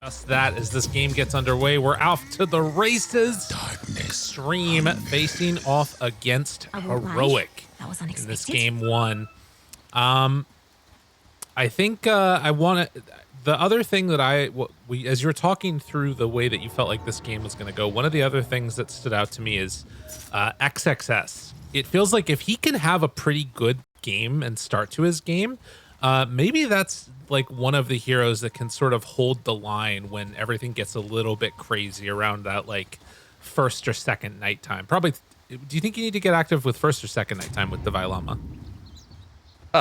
Just that as this game gets underway, we're off to the races. Xtreme facing off against Heroic in this game one. I think I want to. The other thing that as you were talking through the way that you felt like this game was going to go, one of the other things that stood out to me is XXS. It feels like if he can have a pretty good game and start to his game, maybe that's like one of the heroes that can sort of hold the line when everything gets a little bit crazy around that like first or second nighttime. Probably. Do you think you need to get active with first or second nighttime with the Vailama?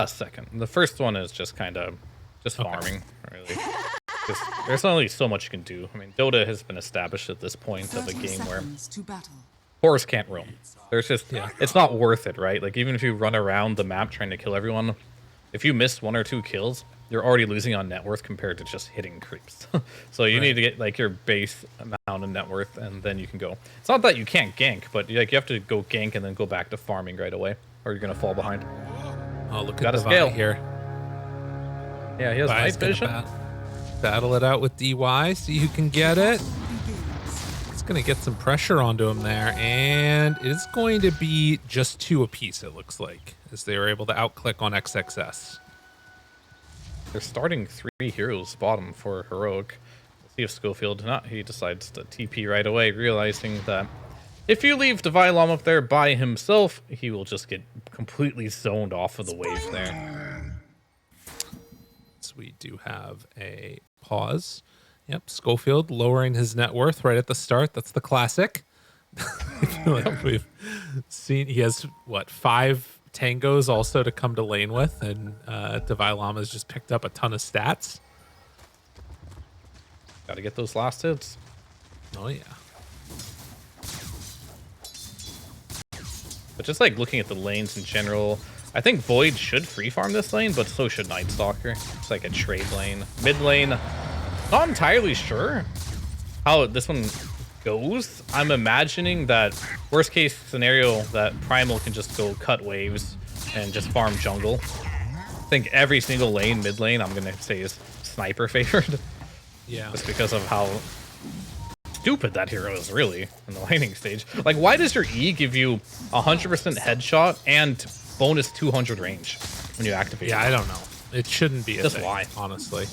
Second. The first one is just kind of farming, really. There's only so much you can do. I mean, Dota has been established at this point of a game where horse can't roam. There's just, it's not worth it, right? Like, even if you run around the map trying to kill everyone, if you miss 1 or 2 kills, you're already losing on net worth compared to just hitting creeps. So you need to get like your base amount of net worth, and then you can go. It's not that you can't gank, but like you have to go gank and then go back to farming right away, or you're gonna fall behind. Oh, look at the scale here. Yeah, he has night vision. Battle it out with DY, see who can get it. It's going to get some pressure onto him there, and it's going to be just 2 apiece, it looks like, as they were able to outclick on XXS. They're starting 3 heroes bottom for Heroic. We'll see if Schofield, he decides to TP right away, realizing that if you leave Devilom up there by himself, he will just get completely zoned off of the wave there. So we do have a pause. Yep, Schofield lowering his net worth right at the start. That's the classic. Like we've seen, he has, what, 5 tangos also to come to lane with, and Devilom has just picked up a ton of stats. Gotta get those last hits. Oh, yeah. But just like looking at the lanes in general, I think Void should free farm this lane, but so should Nightstalker. It's like a trade lane. Mid lane, not entirely sure how this one goes. I'm imagining that worst case scenario that Primal can just go cut waves and just farm jungle. I think every single lane, mid lane, I'm gonna say is sniper favored. Yeah. Just because of how stupid that hero is really in the laning stage. Like, why does your E give you 100% headshot and bonus 200 range when you activate? Yeah, I don't know. It shouldn't be a thing, why, honestly.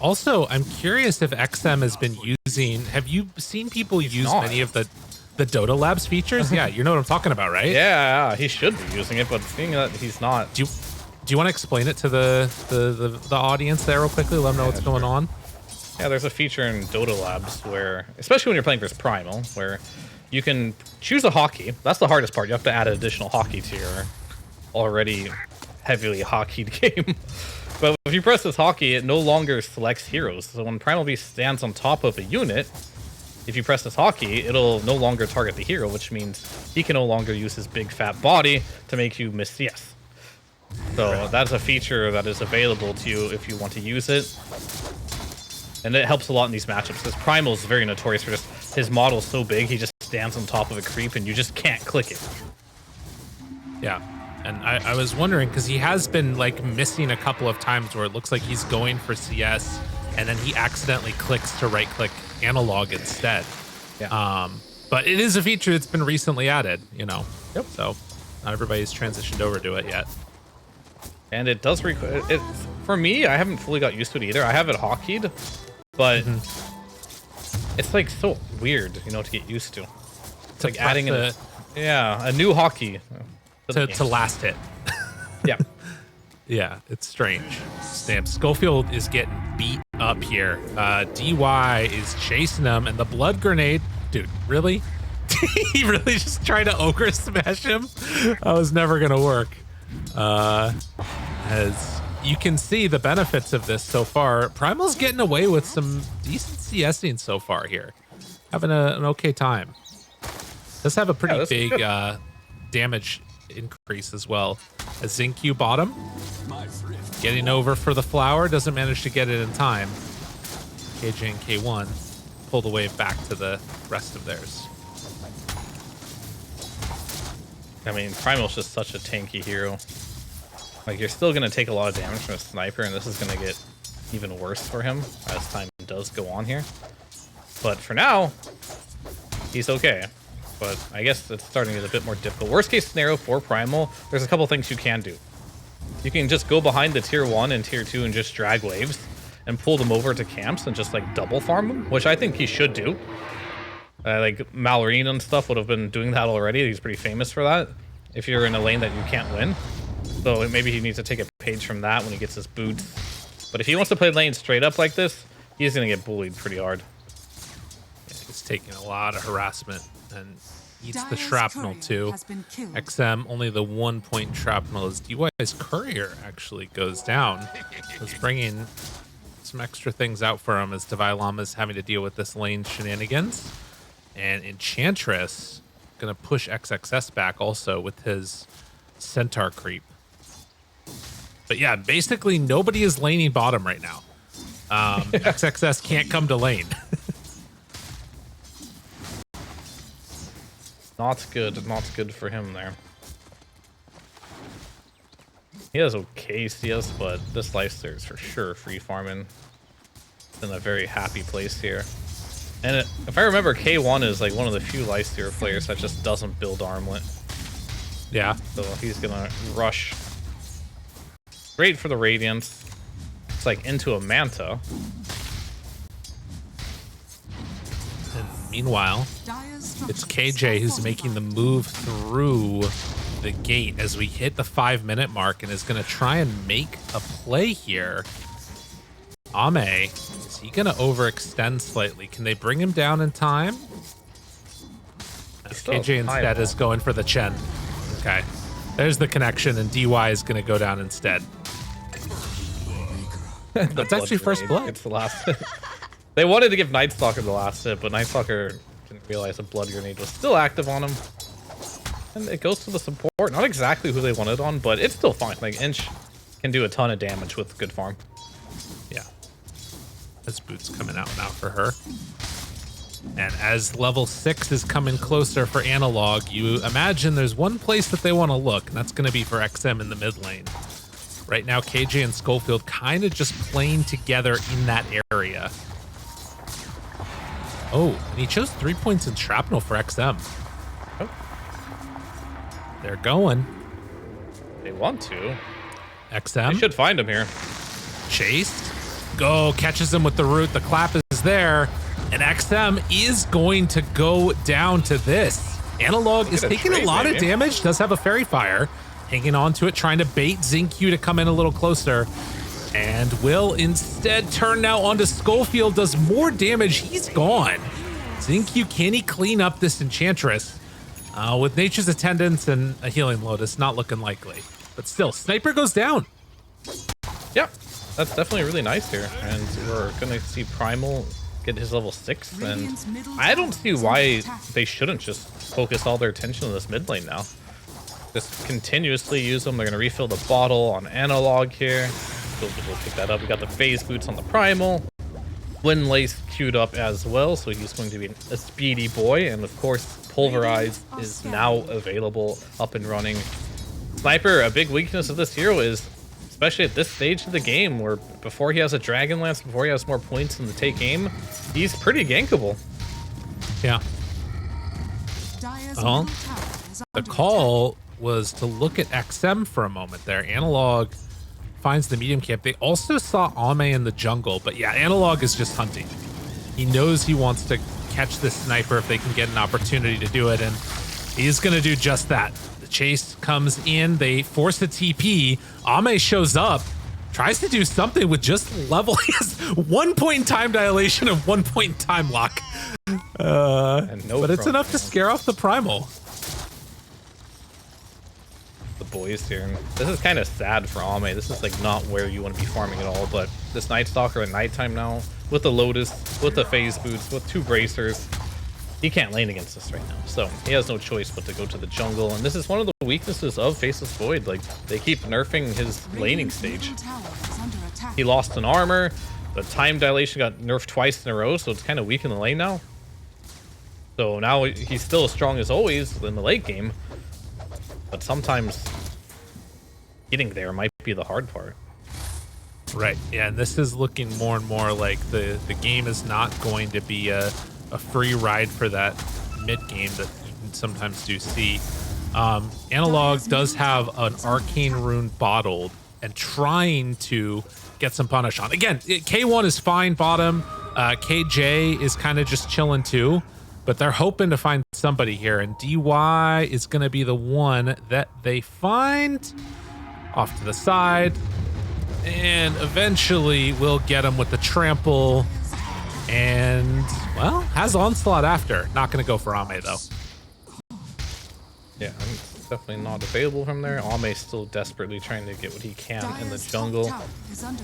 Also, I'm curious if XM has been using. Have you seen people use many of the Dota Labs features? Yeah, you know what I'm talking about, right? Yeah, he should be using it, but seeing that he's not. Do you want to explain it to the audience there real quickly? Let them know what's going on. Yeah, there's a feature in Dota Labs where, especially when you're playing versus Primal, where you can choose a hockey. That's the hardest part. You have to add an additional hockey to your already heavily hockeyed game. But if you press this hockey, it no longer selects heroes. So when Primal Beast stands on top of a unit, if you press this hockey, it'll no longer target the hero, which means he can no longer use his big fat body to make you miss CS. So that's a feature that is available to you if you want to use it. And it helps a lot in these matchups, because Primal is very notorious for just his model's so big, he just stands on top of a creep and you just can't click it. Yeah, and I was wondering, because he has been like missing a couple of times where it looks like he's going for CS and then he accidentally clicks to right click analog instead. Yeah. But it is a feature that's been recently added, you know. Yep. So not everybody's transitioned over to it yet. And it does require it. For me, I haven't fully got used to it either. I have it hockeyed, but it's like so weird, you know, to get used to. It's like adding a new hockey to last hit. Yeah. Yeah, it's strange. Damn, Schofield is getting beat up here. DY is chasing him, and the blood grenade, dude, really? He really just tried to ogre smash him? That was never gonna work. As you can see the benefits of this so far, Primal's getting away with some decent CSing so far here. Having an okay time. Does have a pretty big damage increase as well. A Zinq bottom. Getting over for the flower, doesn't manage to get it in time. KJ and K1 pull the wave back to the rest of theirs. I mean, Primal's just such a tanky hero. Like, you're still going to take a lot of damage from a sniper, and this is going to get even worse for him as time does go on here. But for now, he's okay. But I guess it's starting to get a bit more difficult. Worst case scenario for Primal, there's a couple things you can do. You can just go behind the tier 1 and tier 2 and just drag waves and pull them over to camps and just like double farm them, which I think he should do. Like Malrine and stuff would have been doing that already. He's pretty famous for that. If you're in a lane that you can't win. So maybe he needs to take a page from that when he gets his boots. But if he wants to play lane straight up like this, he's going to get bullied pretty hard. Yeah, he's taking a lot of harassment and eats the shrapnel too. XM, only the 1 point shrapnel as DY's courier actually goes down. Was bringing some extra things out for him as Divine Llama's having to deal with this lane shenanigans. And Enchantress gonna push XXS back also with his Centaur creep. But yeah, basically nobody is laning bottom right now. XXS can't come to lane. Not good for him there. He has okay CS, but this Lifestealer is for sure free farming. In a very happy place here. And if I remember, K1 is like one of the few Lifestealer players that just doesn't build armlet. Yeah. So he's gonna rush. Great for the Radiance. It's like into a Manta. And meanwhile, it's KJ who's making the move through the gate as we hit the 5-minute mark and is going to try and make a play here. Ame, is he going to overextend slightly? Can they bring him down in time? KJ instead is going for the Chen. Okay. There's the connection, and DY is going to go down instead. That's actually first blood. It's the last. They wanted to give Nightstalker the last hit, but Nightstalker didn't realize a blood grenade was still active on him. And it goes to the support. Not exactly who they wanted on, but it's still fine. Like, Inch can do a ton of damage with good farm. Yeah. This boot's coming out now for her. And as level 6 is coming closer for Analog, you imagine there's one place that they want to look, and that's going to be for XM in the mid lane. Right now, KJ and Schofield kind of just playing together in that area. Oh, and he chose 3 points in shrapnel for XM. Oh. They're going. They want to. XM. They should find him here. Chased. Go, catches him with the root. The clap is there. And XM is going to go down to this. Analog is taking a lot of damage. Does have a Fairy Fire. Hanging on to it, trying to bait Xingqiu to come in a little closer. And will instead turn now onto Schofield. Does more damage. He's gone. Xingqiu, can he clean up this Enchantress? With Nature's Attendance and a Healing Lotus, not looking likely. But still, Sniper goes down. Yeah, that's definitely really nice here. And we're going to see Primal get his level 6. And I don't see why they shouldn't just focus all their attention on this mid lane now. Just continuously use them. They're going to refill the bottle on Analog here. We'll pick that up. We got the phase boots on the Primal. Wind Lace queued up as well, so he's going to be a speedy boy. And of course, Pulverize is now available, up and running. Sniper, a big weakness of this hero is, especially at this stage of the game, where before he has a Dragon Lance, before he has more points in the take aim, he's pretty gankable. Yeah. Well, the call was to look at XM for a moment there. Analog finds the medium camp. They also saw Ame in the jungle, but yeah, Analog is just hunting. He knows he wants to catch this sniper if they can get an opportunity to do it, and he's going to do just that. The chase comes in, they force a TP. Ame shows up, tries to do something with just level. He has 1 point in time dilation and 1 point in time lock. But it's enough to scare off the Primal. The boys here. And this is kind of sad for Ame. This is like not where you want to be farming at all, but this Nightstalker at nighttime now, with the Lotus, with the phase boots, with 2 bracers, he can't lane against us right now. So he has no choice but to go to the jungle. And this is one of the weaknesses of Faceless Void. Like, they keep nerfing his laning stage. He lost an armor. The time dilation got nerfed twice in a row, so it's kind of weak in the lane now. So now he's still as strong as always in the late game. But sometimes getting there might be the hard part. Right. Yeah, and this is looking more and more like the game is not going to be a free ride for that mid game that you can sometimes do see. Analog does have an arcane rune bottled and trying to get some punish on. Again, K1 is fine bottom. KJ is kind of just chilling too, but they're hoping to find somebody here, and DY is going to be the one that they find off to the side, and eventually we'll get him with the trample, and, well, has onslaught after. Not going to go for Ame, though. Yeah, it's definitely not available from there. Ame's still desperately trying to get what he can in the jungle.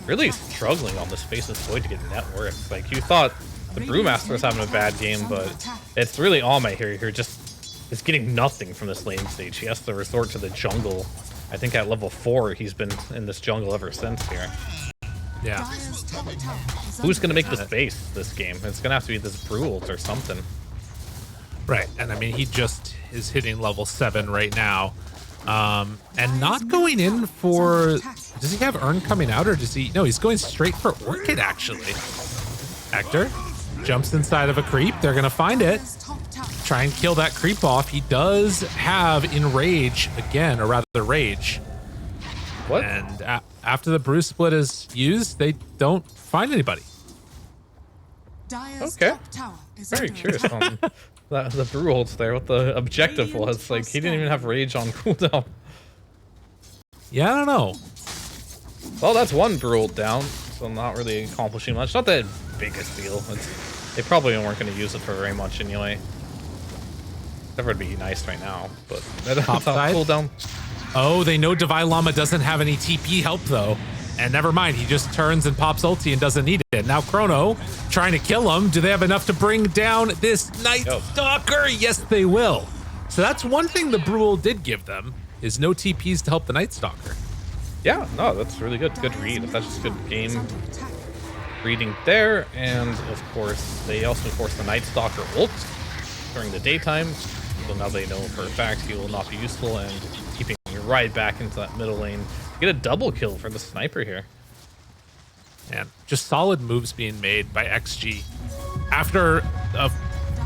Really struggling on this Faceless Void to get net worth. Like, you thought the Brewmaster was having a bad game, but it's really Ame here who just is getting nothing from this lane stage. He has to resort to the jungle. I think at level 4, he's been in this jungle ever since here. Yeah. Who's going to make the space this game? It's going to have to be this Brew ult or something. Right, and I mean, he just is hitting level 7 right now. And not going in for... Does he have Urn coming out, or does he... No, he's going straight for Orchid, actually. Hector jumps inside of a creep. They're going to find it. Try and kill that creep off. He does have Enrage again, or rather Rage. What? And after the Brew split is used, they don't find anybody. Okay. Very curious on the Brew ults there, what the objective was. Like, he didn't even have Rage on cooldown. Yeah, I don't know. Well, that's one Brew ult down, so not really accomplishing much. Not the biggest deal. They probably weren't going to use it for very much anyway. That would be nice right now, but that's not cooldown. Oh, they know Divine Llama doesn't have any TP help, though. And never mind, he just turns and pops ulti and doesn't need it. Now Chrono trying to kill him. Do they have enough to bring down this Nightstalker? Yes, they will. So that's one thing the Brewel did give them, is no TPs to help the Nightstalker. Yeah, no, that's really good. Good read. That's just good game reading there. And of course, they also forced the Nightstalker ult during the daytime. So now they know for a fact he will not be useful, and keeping you right back into that middle lane. Get a double kill for the sniper here. And just solid moves being made by XG. After a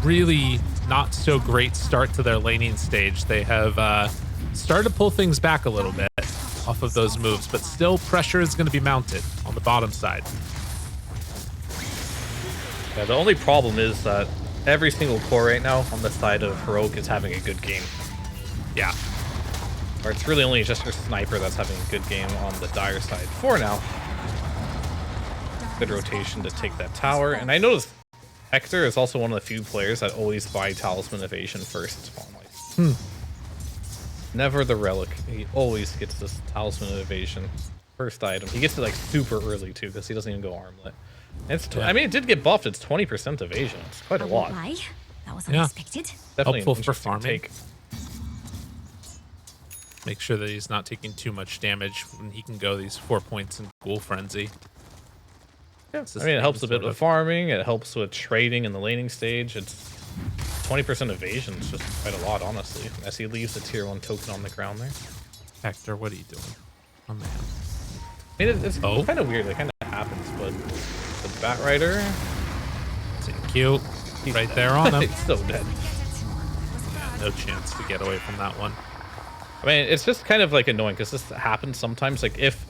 really not so great start to their laning stage, they have started to pull things back a little bit off of those moves, but still pressure is going to be mounted on the bottom side. Yeah, the only problem is that every single core right now on the side of Heroic is having a good game. Yeah. Or it's really only just your sniper that's having a good game on the Dire side for now. Good rotation to take that tower. And I noticed Hector is also one of the few players that always buy Talisman Evasion first spawn life. Never the Relic. He always gets this Talisman Evasion first item. He gets it like super early too, because he doesn't even go armlet. It's I mean, it did get buffed. It's 20% evasion. It's quite a lot. That was unexpected. Definitely helpful for farming. Take. Make sure that he's not taking too much damage when he can go these 4 points in Ghoul Frenzy. Yeah, I mean, it helps a bit with farming. It helps with trading in the laning stage. It's 20% evasion. It's just quite a lot, honestly. As he leaves the tier 1 token on the ground there. Hector, what are you doing? Oh, man. I mean, it's kind of weird. It kind of happens, but the Bat Rider. Thank you. He's right dead. There on him. He's so dead. Yeah, no chance to get away from that one. I mean, it's just kind of like annoying because this happens sometimes. Like if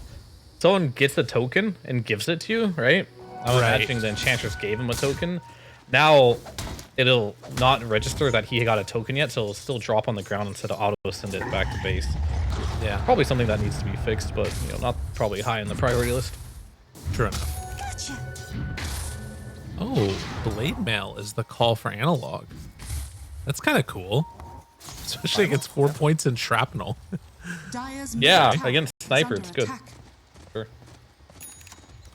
someone gets a token and gives it to you, right? I'm imagining the Enchantress gave him a token. Now it'll not register that he got a token yet, so it'll still drop on the ground instead of auto send it back to base. Yeah, probably something that needs to be fixed, but you know, not probably high in the priority list. True enough. Oh, Blade Mail is the call for Analog. That's kind of cool. Especially against 4 points in Shrapnel. Yeah, against Sniper, it's good. Sure.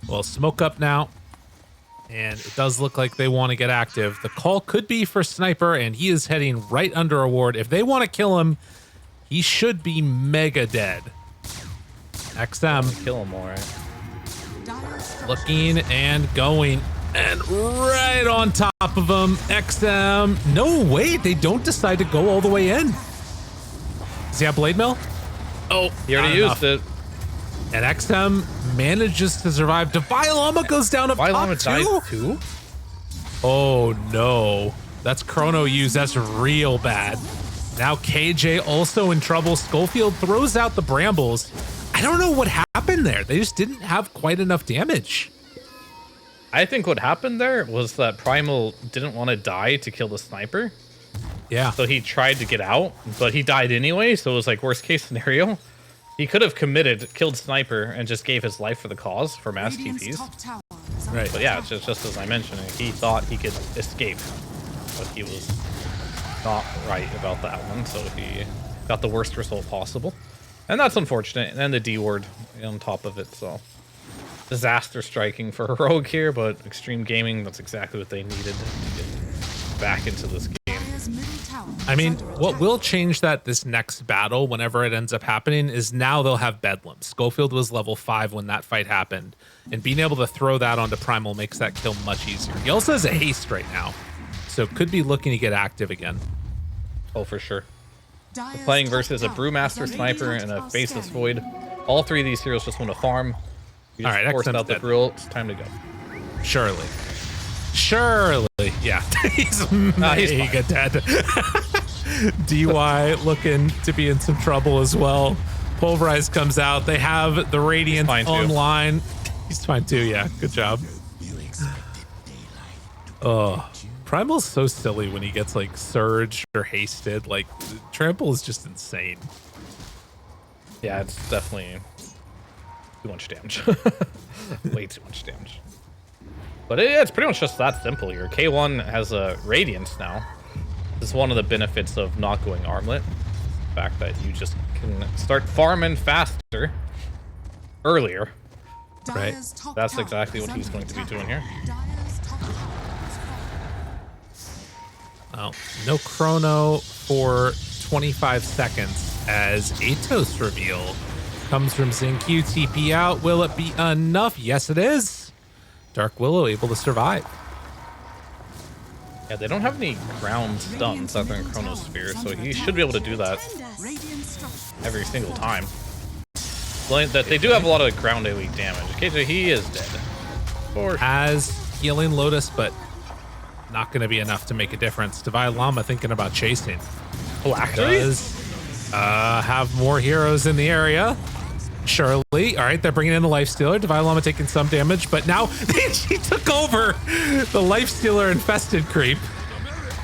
Well, smoke up now. And it does look like they want to get active. The call could be for Sniper, and he is heading right under a ward. If they want to kill him, he should be mega dead. XM. Kill him, all right. Looking and going. And right on top of him, XM. No, wait, they don't decide to go all the way in. Does he have Blade Mail? Oh, he already used it. And XM manages to survive. Divine Llama goes down up Llama top dies too? Oh no. That's Chrono use. That's real bad. Now KJ also in trouble. Schofield throws out the brambles. I don't know what happened there. They just didn't have quite enough damage. I think what happened there was that Primal didn't want to die to kill the sniper. Yeah. So he tried to get out, but he died anyway. So it was like worst case scenario. He could have committed, killed sniper, and just gave his life for the cause for mass TPs. Right. But yeah, just as I mentioned, he thought he could escape, but he was not right about that one. So he got the worst result possible, and that's unfortunate. And then the D word on top of it. So disaster striking for Heroic here, but Xtreme Gaming, that's exactly what they needed to get back into this game. I mean, what will change that this next battle, whenever it ends up happening, is now they'll have Bedlam. Schofield was level 5 when that fight happened, and being able to throw that onto Primal makes that kill much easier. He also has a haste right now, so could be looking to get active again. Oh, for sure. We're playing versus a Brewmaster Sniper and a Faceless Void. All three of these heroes just want to farm. You just all right, forced out the Brew. It's time to go. Surely. Yeah. he's mega dead. DY looking to be in some trouble as well. Pulverize comes out. They have the Radiance online. He's fine too, yeah. Good job. Oh, Primal's so silly when he gets like surged or hasted. Like, Trample is just insane. Yeah, it's definitely too much damage. Way too much damage. But it's pretty much just that simple here. K1 has a Radiance now. This is one of the benefits of not going armlet. The fact that you just can start farming faster, earlier. Right. That's exactly what he's going to be doing here. Oh, no Chrono for 25 seconds as Atos reveal comes from Zinq. TP out. Will it be enough? Yes, it is. Dark Willow able to survive. Yeah, they don't have any ground stuns other than Chronosphere, so he should be able to do that every single time. That they do have a lot of ground AoE damage. KJ, he is dead. Has healing Lotus, but not going to be enough to make a difference. Divine Llama thinking about chasing. Does have more heroes in the area. Surely. All right, they're bringing in the Lifestealer. Divine Llama taking some damage, but now she took over the Lifestealer infested creep.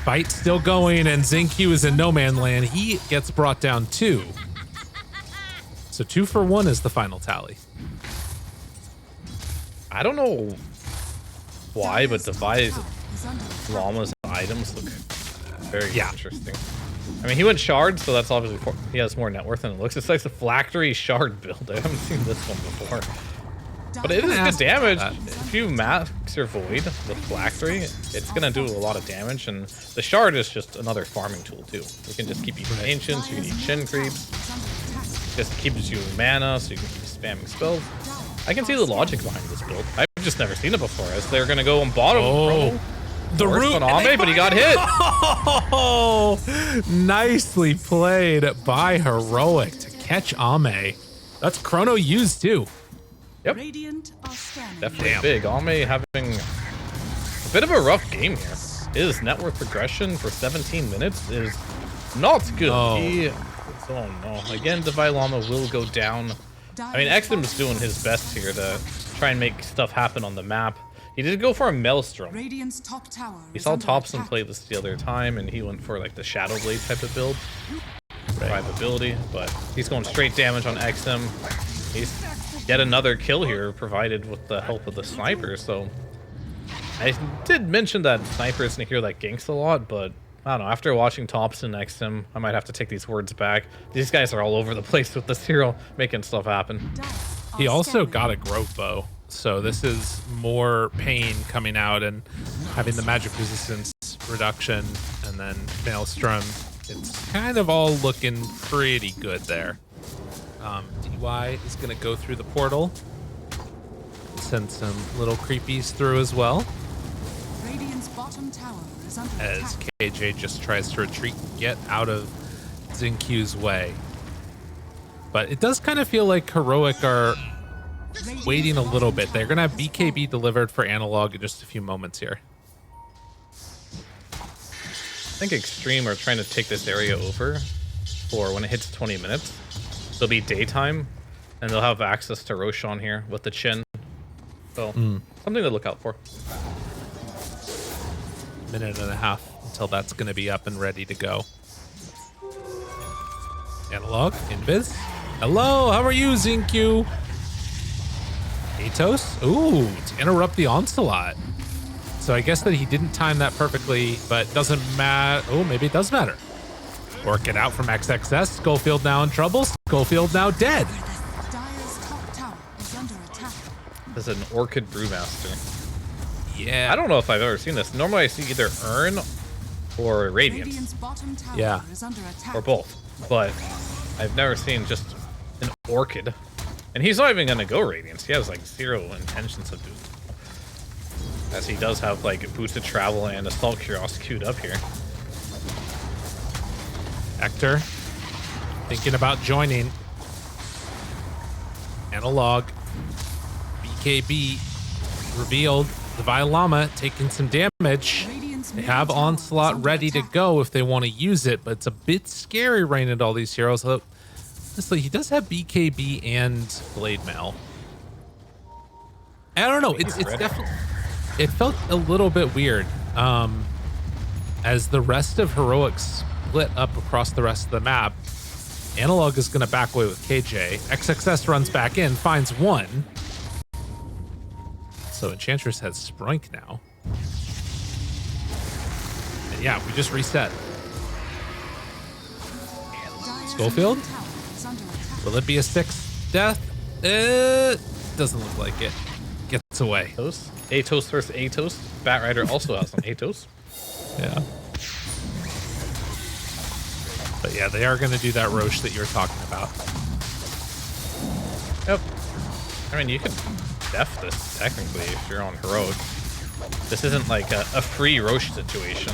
Fight still going, and Zinq is in no man land. He gets brought down 2. So 2 for 1 is the final tally. I don't know why, but Divine Llama's items look very interesting. I mean, he went shard, so that's obviously he has more net worth than it looks. It's like the Phylactery shard build. I haven't seen this one before. But it is good damage. If you max your Void with Phylactery, it's going to do a lot of damage. And the shard is just another farming tool, too. You can just keep eating Ancients, you can eat Shin Creeps. Just keeps you mana, so you can keep spamming spells. I can see the logic behind this build. I've just never seen it before, as they're going to go on bottom. The root on Ame, but he got hit. Oh, nicely played by Heroic to catch Ame. That's Chrono used too. Yep. Definitely big. Ame having a bit of a rough game here. His net worth progression for 17 minutes is not good. Oh no. Again, Divine Llama will go down. I mean, Xtreme doing his best here to try and make stuff happen on the map. He did go for a Maelstrom. He saw Thompson play this the other time, and he went for like the Shadow Blade type of build. Survivability, but he's going straight damage on Xtreme. He's yet another kill here, provided with the help of the sniper. So I did mention that sniper isn't a hero that ganks a lot, but I don't know. After watching Thompson and Xtreme, I might have to take these words back. These guys are all over the place with this hero, making stuff happen. He also got a growth bow. So this is more pain coming out and having the magic resistance reduction and then Maelstrom. It's kind of all looking pretty good there. DY is going to go through the portal. Send some little creepies through as well. As KJ just tries to retreat and get out of Zinq's way. But it does kind of feel like Heroic are waiting a little bit. They're going to have BKB delivered for Analog in just a few moments here. I think Xtreme are trying to take this area over for when it hits 20 minutes. It'll be daytime, and they'll have access to Roshan here with the Chin. So, something to look out for. Minute and a half until that's going to be up and ready to go. Analog, Invis. Hello, how are you, Zinq? Atos? Ooh, to interrupt the onslaught. So I guess that he didn't time that perfectly, but doesn't matter. Oh, maybe it does matter. Orchid out from XXS. Schofield now in trouble. Schofield now dead. This is an Orchid Brewmaster. Yeah. I don't know if I've ever seen this. Normally I see either Urn or Radiance. Yeah. Or both. But I've never seen just an Orchid. And he's not even going to go Radiance. He has like zero intentions of doing it. As he does have like boosted travel and assault curios queued up here. Hector thinking about joining. Analog. BKB revealed. The Violama taking some damage. They have Onslaught ready to go if they want to use it, but it's a bit scary running into all these heroes. Honestly, he does have BKB and Blade Mail. I don't know. It's definitely. It felt a little bit weird as the rest of Heroics split up across the rest of the map. Analog is going to back away with KJ. XXS runs back in, finds one. So Enchantress has Sprunk now. And yeah, we just reset. Schofield? Will it be a sixth death? Doesn't look like it. Gets away. Atos versus Atos. Batrider also has some Atos. Yeah. But yeah, they are going to do that Roche that you're talking about. Yep. I mean, you could def this technically if you're on Heroic. This isn't like a free Roche situation.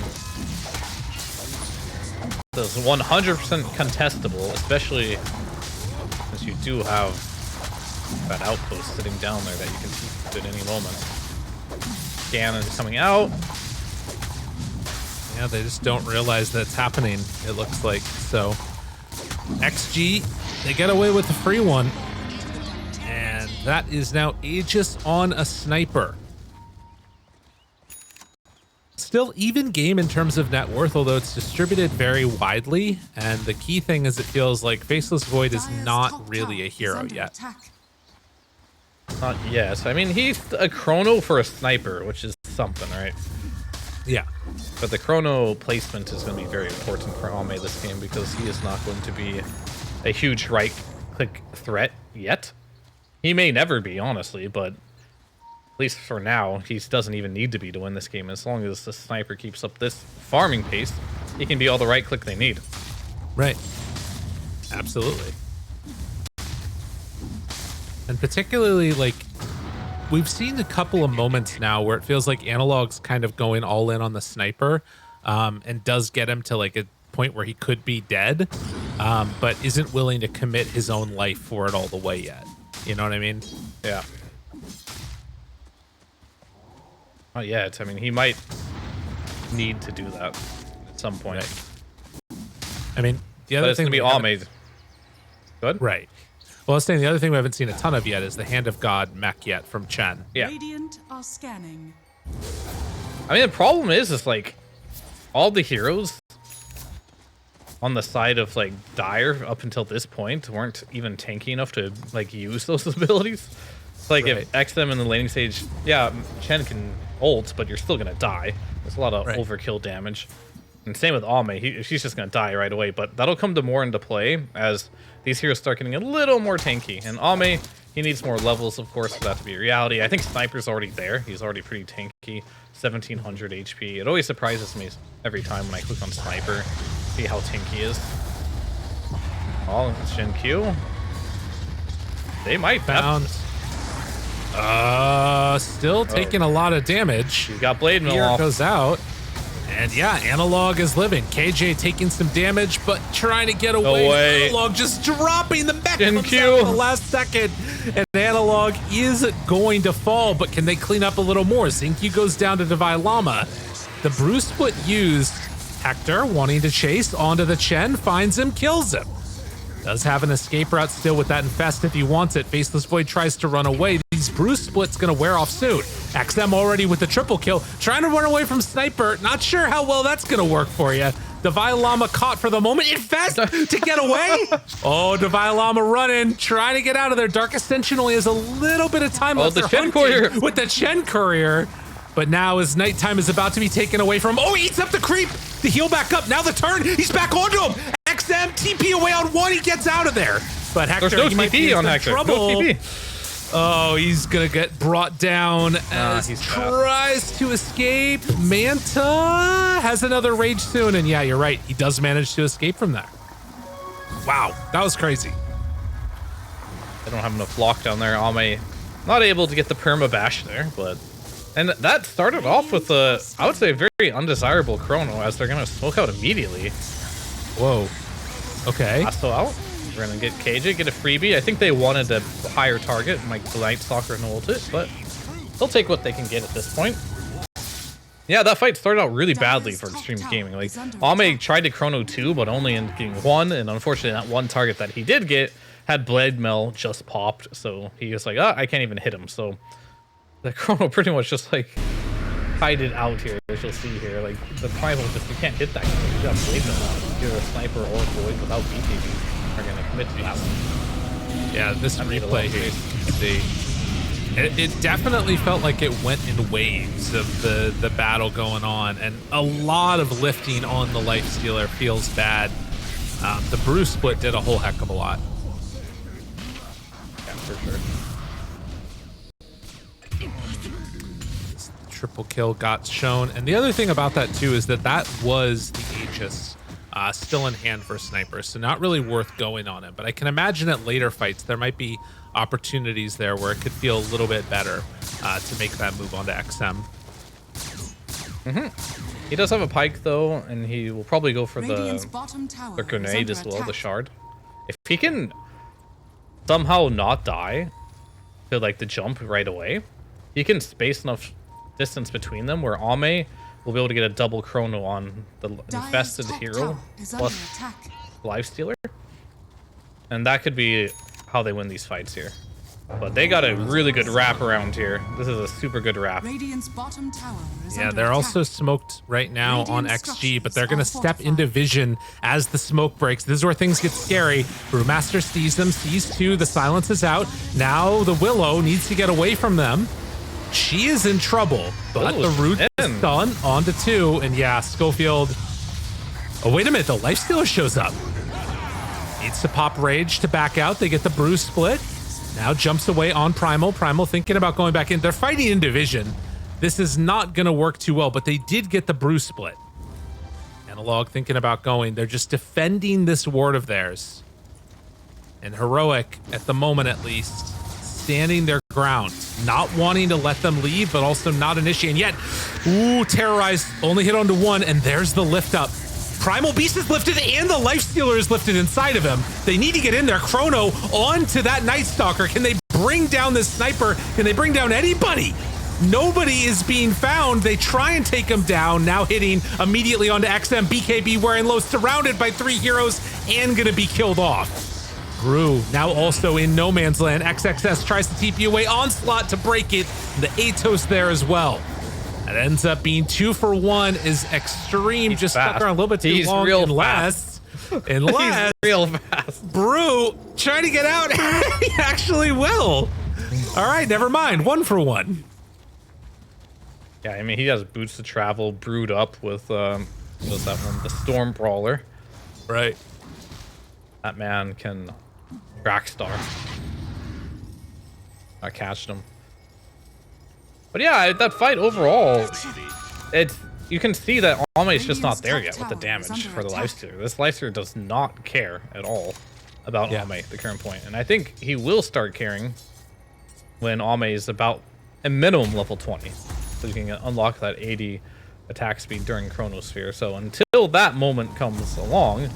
This is 100% contestable, especially since you do have that outpost sitting down there that you can see at any moment. Ganon is coming out. Yeah, they just don't realize that it's happening, it looks like. So, XG, they get away with the free one. And that is now Aegis on a sniper. Still even game in terms of net worth, although it's distributed very widely. And the key thing is it feels like Faceless Void is not really a hero yet. Not yet. I mean, he's a Chrono for a sniper, which is something, right? Yeah. But the Chrono placement is going to be very important for Ame this game because he is not going to be a huge right-click threat yet. He may never be, honestly, but at least for now, he doesn't even need to be to win this game. As long as the sniper keeps up this farming pace, he can be all the right-click they need. Right. Absolutely. And particularly, like, we've seen a couple of moments now where it feels like Analog's kind of going all in on the sniper and does get him to, like, a point where he could be dead, but isn't willing to commit his own life for it all the way yet. You know what I mean? Yeah. Not yet. I mean, he might need to do that at some point. Right. I mean, the other thing... But it's going to be Ame. Good? Right. Well, I was saying the other thing we haven't seen a ton of yet is the Hand of God mech yet from Chen. Yeah. Radiant are scanning. I mean, the problem is like all the heroes on the side of like Dire up until this point weren't even tanky enough to like use those abilities. It's like if X them in the laning stage, yeah, Chen can ult, but you're still gonna die. There's a lot of overkill damage. And same with Ame, she's just gonna die right away. But that'll come to more into play as these heroes start getting a little more tanky. And Ame, he needs more levels, of course, for that to be a reality. I think Sniper's already there. He's already pretty tanky, 1700 HP. It always surprises me every time when I click on Sniper, see how tanky he is. Oh, Shin Q. They might bounce. Still taking a lot of damage. He's got Blade Mill Here off. Goes out. And yeah, Analog is living. KJ taking some damage, but trying to get away. No way. Analog just dropping the mech Shin comes Q. out in the last second. And Analog is going to fall, but can they clean up a little more? Zinky goes down to Divine Llama. The Brew Split used. Hector wanting to chase onto the Chen, finds him, kills him. Does have an escape route still with that Infest if he wants it. Faceless Void tries to run away. These Brew Split's gonna wear off soon. XM already with the triple kill, trying to run away from Sniper. Not sure how well that's gonna work for you. Divine Llama caught for the moment. Infest to get away. Oh, Divine Llama running, trying to get out of there. Dark Ascension only has a little bit of time left. The Chen Courier. With the Chen Courier. But now as nighttime is about to be taken away from him. Oh, he eats up the creep. The heal back up. Now the turn. He's back onto him. XM TP away on one. He gets out of there. But Hector, there's no he might be TP in on some Hector. trouble. No TP. Oh, he's gonna get brought down as he tries to escape. Manta has another rage soon, and yeah, you're right. He does manage to escape from that. Wow, that was crazy. They don't have enough lockdown there. Ame not able to get the perma bash there, but and that started off with a, I would say, very undesirable Chrono, as they're gonna smoke out immediately. Whoa. Okay. Lasso out. We're gonna get KJ, get a freebie. I think they wanted a higher target, like the Nightstalker and ult it, but they'll take what they can get at this point. Yeah, that fight started out really badly for Xtreme Gaming. Like, Ame tried to Chrono 2, but only ended up getting one, and unfortunately that one target that he did get had Blade Mill just popped, so he was like, oh, I can't even hit him. So the Chrono pretty much just like hide it out here, as you'll see here. Like, the Primal just, you can't hit that guy. You got Blade Mill. You're a sniper or Void without BKB. Are gonna commit to that one. Yeah, this replay here, you can see. It definitely felt like it went in waves of the battle going on, and a lot of lifting on the Lifestealer feels bad. The Brew Split did a whole heck of a lot. Yeah, for sure. Triple kill got shown, and the other thing about that too is that was the Aegis still in hand for Sniper, so not really worth going on him. But I can imagine at later fights there might be opportunities there where it could feel a little bit better to make that move onto XM. He does have a pike though, and he will probably go for Radiant's the bottom tower grenade is as under well, the attack. shard. If he can somehow not die to like the jump right away, he can space enough distance between them where Ame will be able to get a double Chrono on the infested Dire's top hero tower is under plus attack. Lifestealer, and that could be how they win these fights here. But they got a really good wrap around here. This is a super good wrap. Radiant's bottom tower is Yeah, under they're attack. also smoked right now on Radiant XG, but they're structures going to are step fortified. into vision as the smoke breaks. This is where things get scary. Brewmaster sees them, sees two, the silence is out. Now the Willow needs to get away from them. She is in trouble, but Willow's the root in. is done onto two, and yeah, Schofield. Oh, wait a minute, the Lifestealer shows up. Needs to pop Rage to back out. They get the Brew Split. Now jumps away on Primal. Primal thinking about going back in. They're fighting in division. This is not going to work too well, but they did get the Brew Split. Analog thinking about going. They're just defending this ward of theirs. And Heroic, at the moment at least, standing their ground. Not wanting to let them leave, but also not initiating yet. Ooh, Terrorized. Only hit onto one, and there's the lift up. Primal Beast is lifted and the Lifestealer is lifted inside of him. They need to get in there. Chrono onto that Nightstalker. Can they bring down this Sniper? Can they bring down anybody? Nobody is being found. They try and take him down. Now hitting immediately onto XM. BKB wearing low, surrounded by three heroes and gonna be killed off. Brew now also in no man's land. XXS tries to TP away. Onslaught to break it. The Atos there as well. It ends up being 2 for 1 as Xtreme just stuck fast. around a little bit too He's long real unless He's real fast. Brew trying to get out. He actually will. All right, never mind. 1 for 1. Yeah, I mean, he has boots to travel brewed up with what's that one? The Storm Brawler. Right. That man can Dragstar. I catched him. But yeah, that fight overall, you can see that Ame's just not there yet with the damage for the Lifestealer. This Lifestealer does not care at all about Ame at the current point. And I think he will start caring when Ame is about a minimum level 20. So you can unlock that 80 attack speed during Chronosphere. So until that moment comes along,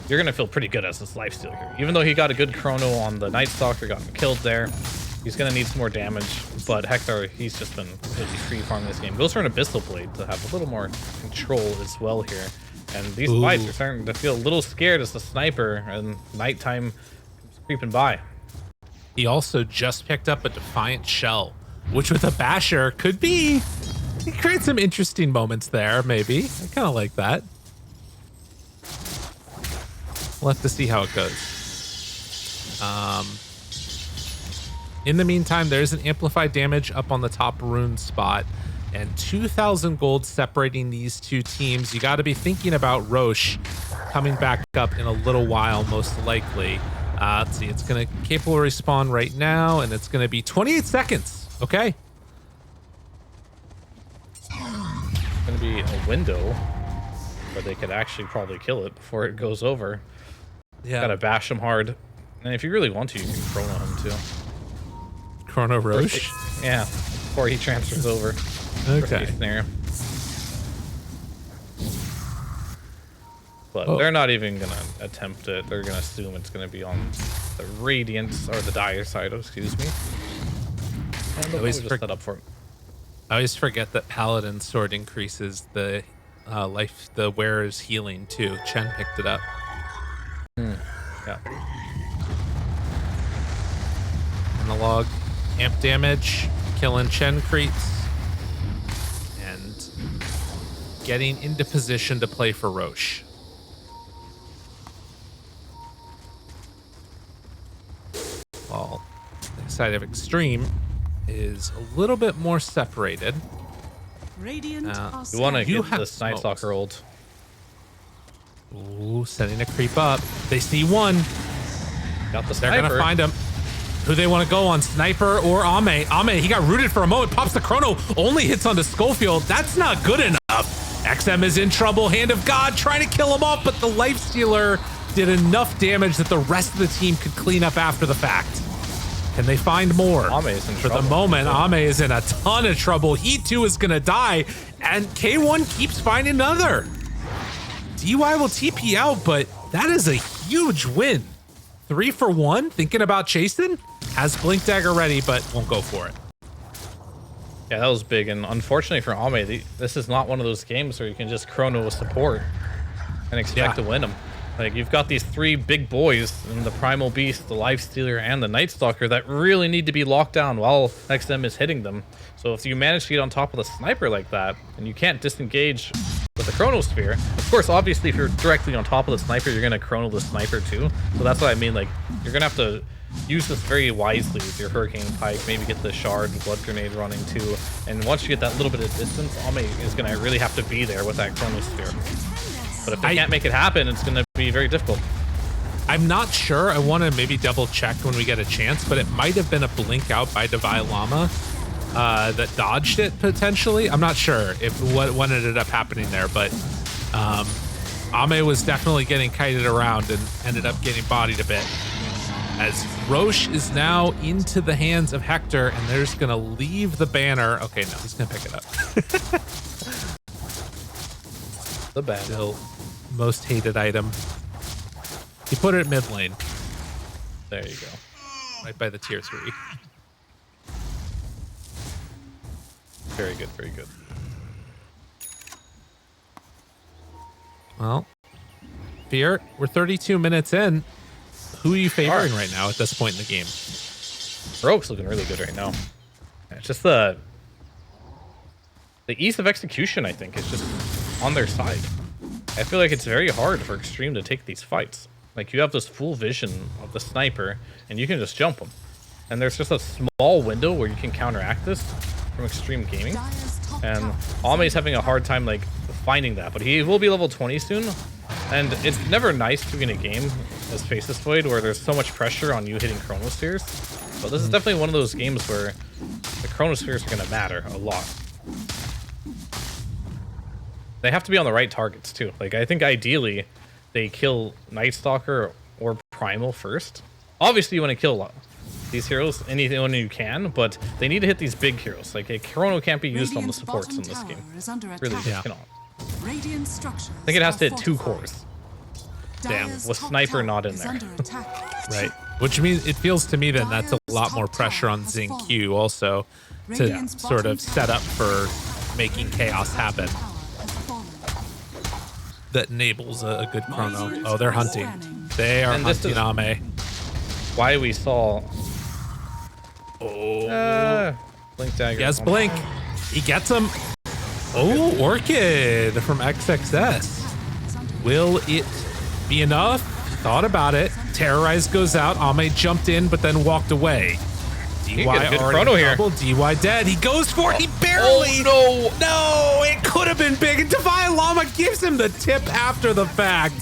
you're gonna feel pretty good as this Lifestealer here. Even though he got a good Chrono on the Nightstalker, got him killed there, he's gonna need some more damage. But Hector, he's just been completely free farming this game. Goes for an Abyssal Blade to have a little more control as well here. And these fights are starting to feel a little scared as the sniper and nighttime comes creeping by. He also just picked up a Defiant Shell, which with a Basher could be. He creates some interesting moments there, maybe. I kind of like that. We'll have to see how it goes. In the meantime, there's an amplified damage up on the top rune spot and 2,000 gold separating these two teams. You got to be thinking about Roche coming back up in a little while, most likely. Let's see, it's going to capable respawn right now, and it's going to be 28 seconds. Okay. It's going to be a window where they could actually probably kill it before it goes over. Yeah. Gotta bash him hard. And if you really want to, you can Chrono him too. Chrono Roche? Yeah, before he transfers over. Okay. Scenario. But they're not even gonna attempt it. They're gonna assume it's gonna be on the Radiance or the Dire side, excuse me. And they'll just set up for it. I always forget that Paladin Sword increases the the wearer's healing too. Chen picked it up. Yeah. Analog amp damage, killing Chen creeps, and getting into position to play for Roche. While the side of Xtreme is a little bit more separated. Radiant are You want to You get have this Nightstalker ult. Ooh, setting a creep up. They see one. Got the They're sniper. gonna find him. Who they want to go on, Sniper or Ame? Ame, he got rooted for a moment, pops the Chrono, only hits onto Schofield. That's not good enough. XM is in trouble, Hand of God trying to kill him off, but the Lifestealer did enough damage that the rest of the team could clean up after the fact. Can they find more? Ame is in For trouble. the moment, Ame is in a ton of trouble. He too is gonna die, and K1 keeps finding another. DY will TP out, but that is a huge win. 3 for 1, thinking about chasing. Has Blink Dagger ready, but won't go for it. Yeah, that was big. And unfortunately for Ame, this is not one of those games where you can just Chrono a support and expect to win them. Like, you've got these 3 big boys in the Primal Beast, the Lifestealer, and the Nightstalker that really need to be locked down while XM is hitting them. So if you manage to get on top of the sniper like that, and you can't disengage with the Chronosphere, of course, obviously, if you're directly on top of the sniper, you're going to Chrono the sniper too. So that's what I mean. Like, you're going to have to use this very wisely with your Hurricane Pike, maybe get the Shard Blood Grenade running too. And once you get that little bit of distance, Ame is going to really have to be there with that Chronosphere. But if they can't make it happen, it's going to be very difficult. I'm not sure. I want to maybe double check when we get a chance, but it might have been a blink out by Divine Llama that dodged it potentially. I'm not sure if what ended up happening there, but Ame was definitely getting kited around and ended up getting bodied a bit. As Roche is now into the hands of Hector, and they're just gonna leave the banner. Okay, no, he's gonna pick it up. The bad. Still most hated item. He put it at mid lane, There you go. right by the tier 3. Very good, very good. Well, Fear, we're 32 minutes in. Who are you favoring right now at this point in the game? Rogue's looking really good right now. It's just the ease of execution, I think, is just on their side. I feel like it's very hard for Xtreme to take these fights. Like, you have this full vision of the sniper, and you can just jump them. And there's just a small window where you can counteract this from Xtreme Gaming. And Ame's having a hard time, like, finding that. But he will be level 20 soon. And it's never nice to be in a game as Faceless Void where there's so much pressure on you hitting Chronospheres. But this is definitely one of those games where the Chronospheres are going to matter a lot. They have to be on the right targets too. Like, I think ideally they kill Nightstalker or Primal first. Obviously you want to kill these heroes anyone you can, but they need to hit these big heroes. Like, a Chrono can't be used on the supports in this game. Really, Yeah. cannot. Radiant structures. I think it has to hit 2 cores. Damn. With Sniper not in there. Right. Which means it feels to me then that's a lot more pressure on Xing Q also to sort of set up for making chaos happen. That enables a good Chrono. Oh, they're hunting. They are hunting Ame. Why we saw... Oh. Blink dagger. Yes, Blink. He gets him. Oh, Orchid from XXS. Will it be enough? Thought about it. Terrorize goes out. Ame jumped in, but then walked away. DY already Chrono here. DY dead. He goes for it. He barely. Oh, no. No, it could have been big. And Divine Llama gives him the tip after the fact.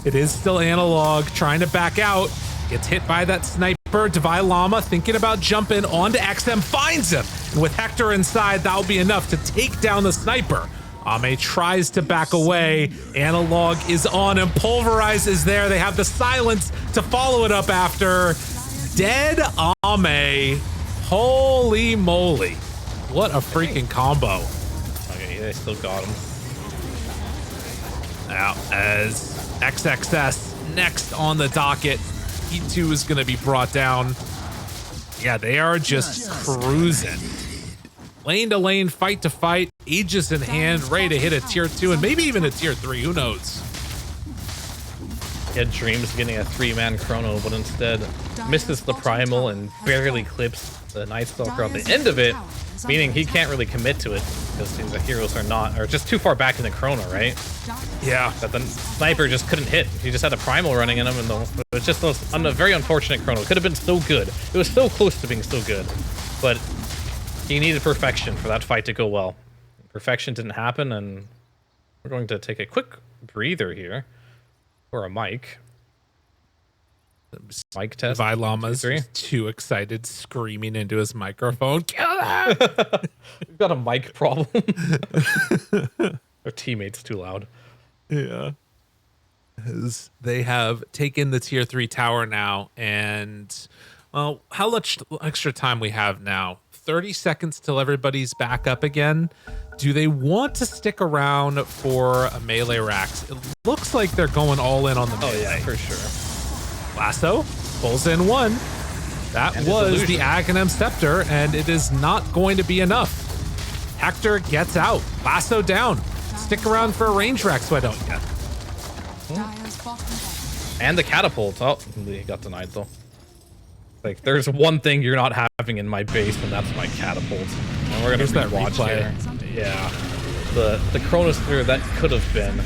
It is still Analog trying to back out. Gets hit by that sniper. Divine Llama thinking about jumping onto XM. Finds him. And with Hector inside, that'll be enough to take down the sniper. Ame tries to back away. Analog is on him. Pulverize is there. They have the silence to follow it up after. Dead Ame. Holy moly. What a freaking combo. Okay, they still got him. Now, as XXS next on the docket, E2 is going to be brought down. Yeah, they are just cruising. Lane to lane, fight to fight, Aegis in hand, ready to hit a tier 2 and maybe even a tier 3, who knows? He had dreams getting a 3-man Chrono, but instead misses the Primal and barely clips the Nightstalker at the end of it, meaning he can't really commit to it because the heroes are just too far back in the Chrono, right? Yeah. That the sniper just couldn't hit. He just had a Primal running in him, and it was just a very unfortunate Chrono. It could have been so good. It was so close to being so good, but he needed perfection for that fight to go well. Perfection didn't happen, and we're going to take a quick breather here for a mic. Mic test. Divine Llama's too excited, screaming into his microphone. Kill him! We've got a mic problem. Our teammate's too loud. Yeah. As they have taken the tier 3 tower now, and well, how much extra time we have now? 30 seconds till everybody's back up again. Do they want to stick around for a melee racks? It looks like they're going all in on the melee. Oh yeah, for sure. Lasso pulls in one. That was the Aghanim Scepter, and it is not going to be enough. Hector gets out. Lasso down. Stick around for a range rack, so I don't get. And the catapult. Oh, he got denied though. Like, there's one thing you're not having in my base, and that's my catapult. And we're gonna watch here. Yeah, the Chrono Sphere that could have been.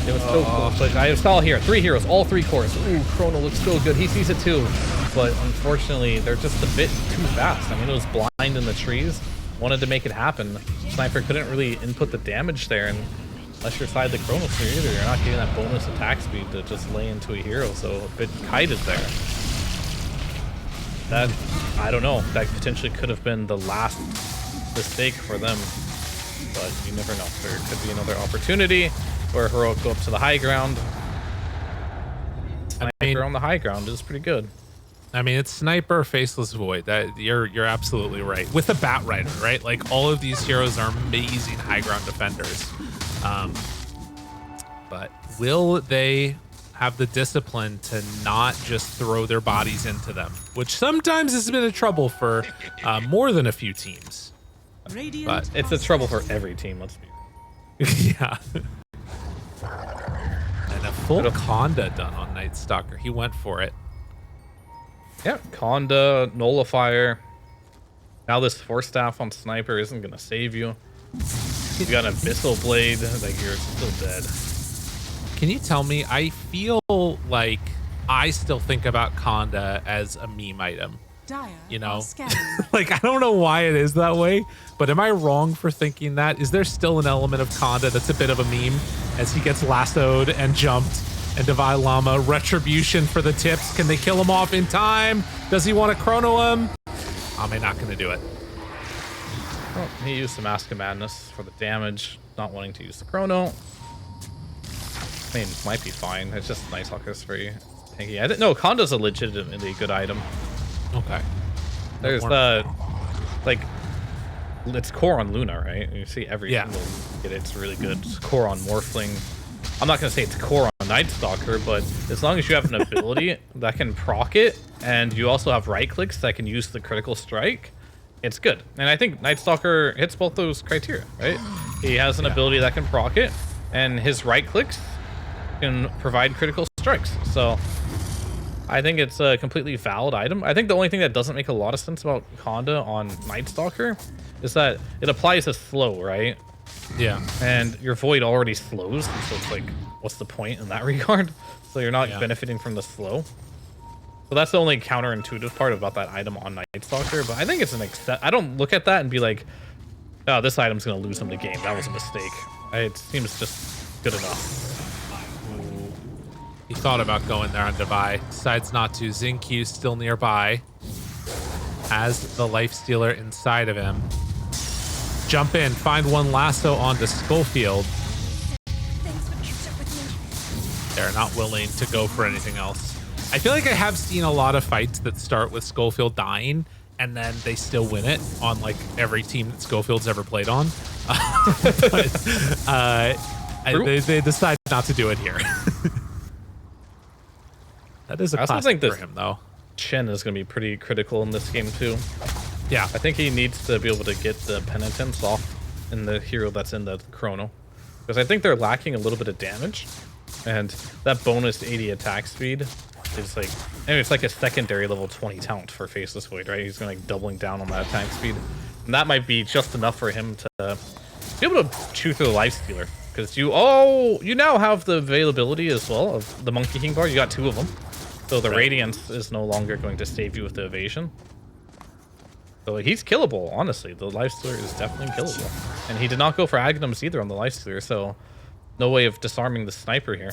It was so close. Like, I saw here 3 heroes, all 3 cores. Ooh, Chrono looks so good. He sees it too, but unfortunately, they're just a bit too fast. I mean, it was blind in the trees. Wanted to make it happen. Sniper couldn't really input the damage there, and unless you're side the Chrono Sphere either, you're not getting that bonus attack speed to just lay into a hero. So a bit kited there. That, I don't know, that potentially could have been the last mistake for them, but you never know. There could be another opportunity where Heroic go up to the high ground. Sniper on the high ground is pretty good. I mean, it's Sniper, Faceless Void. That you're absolutely right. With the Bat Rider, right? Like, all of these heroes are amazing high ground defenders. But will they have the discipline to not just throw their bodies into them, which sometimes has been a trouble for more than a few teams. But it's a trouble for every team, let's be yeah. And a full Conda done on Nightstalker. He went for it. Yeah, Conda, Nullifier. Now this Force Staff on Sniper isn't gonna save you. You got an Abyssal Blade, like, you're still dead. Can you tell me, I feel like I still think about Conda as a meme item, you know? Like, I don't know why it is that way, but am I wrong for thinking that? Is there still an element of Conda that's a bit of a meme as he gets lassoed and jumped, and Divine Llama, retribution for the tips? Can they kill him off in time? Does he want to chrono him? Am I not going to do it? Well, he used the Mask of Madness for the damage, not wanting to use the chrono. I mean, might be fine. It's just Nightstalker's free. I didn't know Conda's a legitimately good item. Okay. There's the, like, it's core on Luna, right? You see every single it's really good. It's core on Morphling. I'm not gonna say it's core on Nightstalker, but as long as you have an ability that can proc it, and you also have right clicks that can use the critical strike, it's good. And I think Nightstalker hits both those criteria, right? He has an ability that can proc it, and his right clicks can provide critical strikes. So I think it's a completely valid item. I think the only thing that doesn't make a lot of sense about Conda on Nightstalker is that it applies a slow, right? Yeah. And your void already slows, so it's like, what's the point in that regard? So you're not benefiting from the slow. So that's the only counterintuitive part about that item on Nightstalker. But I think it's an I don't look at that and be like, oh, this item's gonna lose him the game. That was a mistake. It seems just good enough. Ooh. He thought about going there on Devi. Decides not to. Zinq still nearby. Has the Lifestealer inside of him. Jump in, find one lasso onto Schofield. They're not willing to go for anything else. I feel like I have seen a lot of fights that start with Schofield dying and then they still win it on like every team that Schofield's ever played on. They decide not to do it here. That is a classic for him though. Chen is going to be pretty critical in this game too. Yeah, I think he needs to be able to get the penitence off in the hero that's in the Chrono, because I think they're lacking a little bit of damage, and that bonus 80 attack speed is like, I mean, it's like a secondary level 20 talent for Faceless Void, right? He's going to like doubling down on that attack speed, and that might be just enough for him to be able to chew through the Lifestealer, because you now have the availability as well of the Monkey King bar. You got 2 of them, so the Radiance is no longer going to save you with the evasion. So he's killable, honestly. The Lifestealer is definitely killable. And he did not go for Agnums either on the Lifestealer, so no way of disarming the sniper here.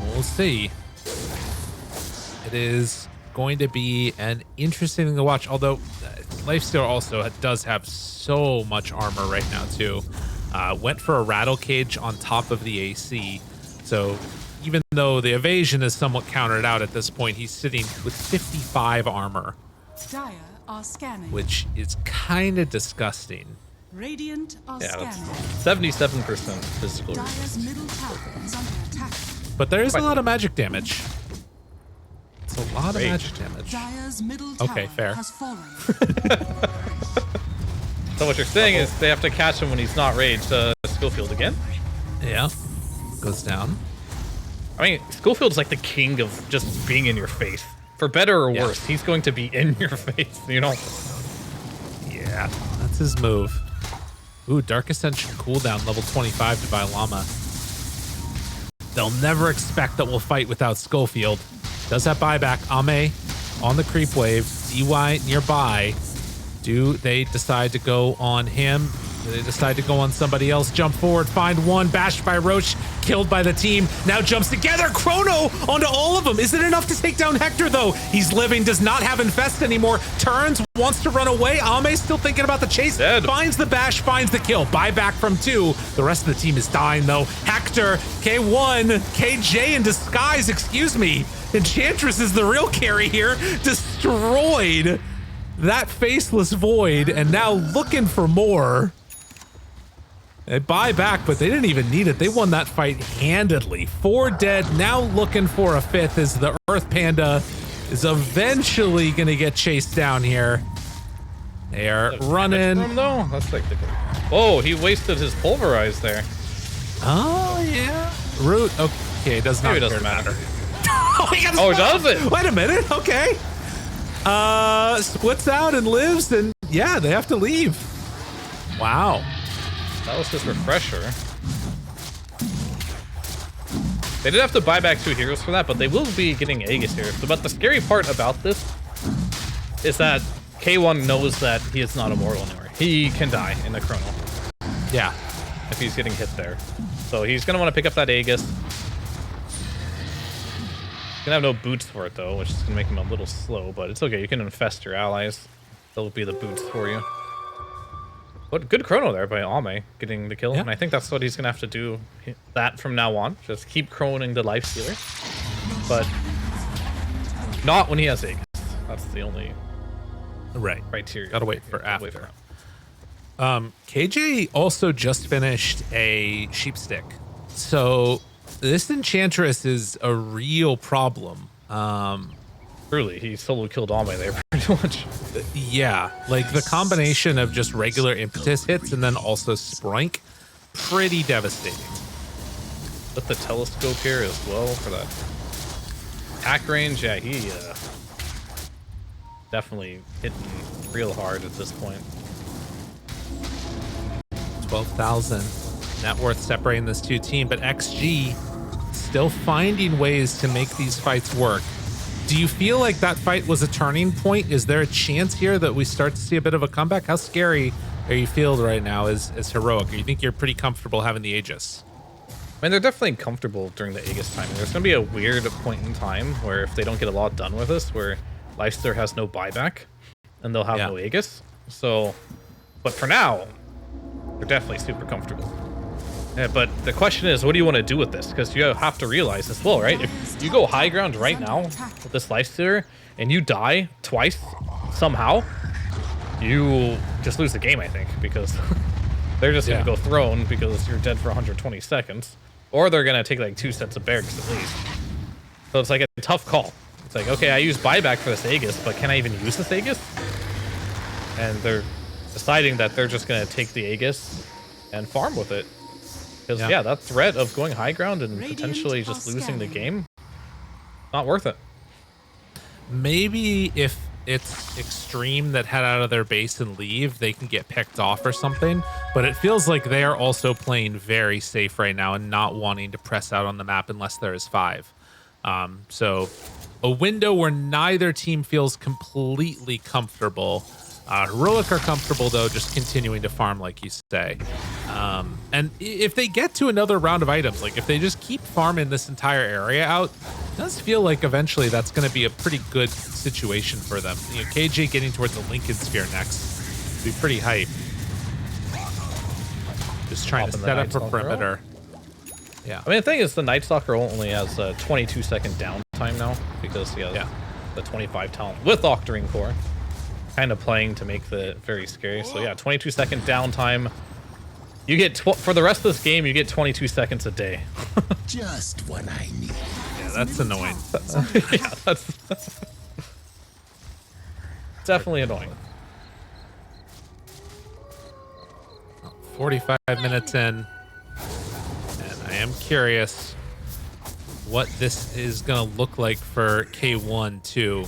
We'll see. It is going to be an interesting thing to watch, although Lifestealer also does have so much armor right now, too. Went for a Rattle Cage on top of the AC, so even though the evasion is somewhat countered out at this point, he's sitting with 55 armor, Dire are scanning. which is kind of disgusting. Radiant are Yeah, that's scanning. 77% physical Dire's resistance. middle tower is under attack. But there is a lot of magic damage. It's a lot of Rage. magic damage. Dire's middle tower Okay, fair. has fallen. So what you're saying is they have to catch him when he's not raged. Schofield again? Yeah. Goes down. I mean, Schofield's like the king of just being in your face. For better or Yeah. worse, he's going to be in your face, you know? Yeah, that's his move. Ooh, Dark Ascension cooldown, level 25 to buy Llama. They'll never expect that we'll fight without Schofield. Does have buyback. Ame on the creep wave. DY nearby. Do they decide to go on him? Do they decide to go on somebody else? Jump forward, find one, bashed by Roche, killed by the team. Now jumps together, Chrono onto all of them. Is it enough to take down Hector though? He's living, does not have Infest anymore. Turns, wants to run away. Ame's still thinking about the chase. Dead. Finds the bash, finds the kill. Buyback from 2. The rest of the team is dying though. Hector, K1, KJ in disguise, excuse me. Enchantress is the real carry here. Destroyed that Faceless Void and now looking for more. They buy back, but they didn't even need it. They won that fight handedly. 4 dead, now looking for a 5th as the Earth Panda is eventually going to get chased down here. They are running. No, that's like the. Oh, he wasted his pulverize there. Oh, yeah. Root. Okay, does not Maybe it doesn't care. matter. Oh, Does it? Wait a minute. Okay. Splits out and lives, and yeah, they have to leave. Wow. That was his refresher. They did have to buy back 2 heroes for that, but they will be getting Aegis here. But the scary part about this is that K1 knows that he is not immortal anymore. He can die in the Chrono Yeah. if he's getting hit there. So he's going to want to pick up that Aegis. He's going to have no boots for it, though, which is going to make him a little slow, but it's okay. You can infest your allies. They'll be the boots for you. But good Chrono there by Ame, getting the kill. Yeah. And I think that's what he's going to have to do that from now on. Just keep Chroning the Lifestealer. But not when he has Aegis. That's the only Right. criteria. Gotta wait for Gotta wait after. for KJ also just finished a sheepstick. So this Enchantress is a real problem. Truly, he solo killed all my there pretty much. Yeah, like the combination of just regular impetus hits and then also Sprink, pretty devastating. With the telescope here as well for that attack range, yeah, he definitely hitting real hard at this point. 12,000 net worth separating this two team, but XG still finding ways to make these fights work. Do you feel like that fight was a turning point? Is there a chance here that we start to see a bit of a comeback? How scary are you feeling right now as Heroic? Or you think you're pretty comfortable having the Aegis? I mean, they're definitely comfortable during the Aegis timing. There's going to be a weird point in time where if they don't get a lot done with this, where Lifestealer has no buyback and they'll have no Aegis. So, but for now, they're definitely super comfortable. Yeah, but the question is, what do you want to do with this? Because you have to realize as well, right? If you go high ground right now with this Lifestealer and you die twice somehow, you just lose the game, I think, because they're just going to go throne because you're dead for 120 seconds. Or they're going to take like 2 sets of barracks at least. So it's like a tough call. It's like, okay, I use buyback for this Aegis, but can I even use this Aegis? And they're deciding that they're just going to take the Aegis and farm with it. Because, yeah, that threat of going high ground and potentially just losing the game, not worth it. Maybe if it's Xtreme that head out of their base and leave, they can get picked off or something. But it feels like they are also playing very safe right now and not wanting to press out on the map unless there is 5. So a window where neither team feels completely comfortable. Heroic are comfortable, though, just continuing to farm, like you say. And if they get to another round of items, like if they just keep farming this entire area out, it does feel like eventually that's going to be a pretty good situation for them. You know, KJ getting towards the Lincoln Sphere next would be pretty hype. Just trying to set up for perimeter. Yeah. I mean, the thing is, the Nightstalker only has a 22-second downtime now because he has the 25 talent with Octarine Core. Kind of playing to make the very scary. So yeah, 22-second downtime. You get for the rest of this game, you get 22 seconds a day. Just what I need. Yeah, that's annoying. Yeah, that's definitely annoying. 45 minutes in, and I am curious what this is gonna look like for K1 too.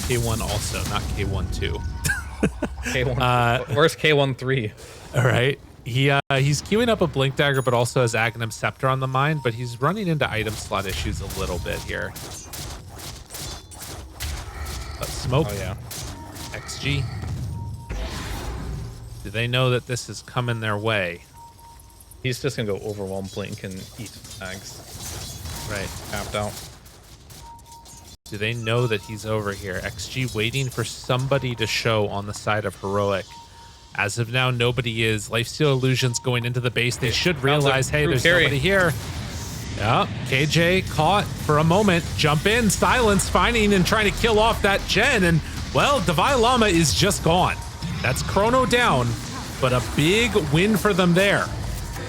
K1 also, not K1 2. K1. Where's K1 3? All right. He's queuing up a Blink Dagger, but also has Aghanim Scepter on the mind, but he's running into item slot issues a little bit here. Smoke. Oh, yeah. XG. Do they know that this is coming their way? He's just going to go Overwhelm Blink and eat snags. Right. Tapped out. Do they know that he's over here? XG waiting for somebody to show on the side of Heroic. As of now, nobody is. Lifesteal Illusions going into the base. They should realize, hey, there's nobody here. Yeah, KJ caught for a moment. Jump in, silence, finding and trying to kill off that gen. And, well, Divine Llama is just gone. That's Chrono down, but a big win for them there.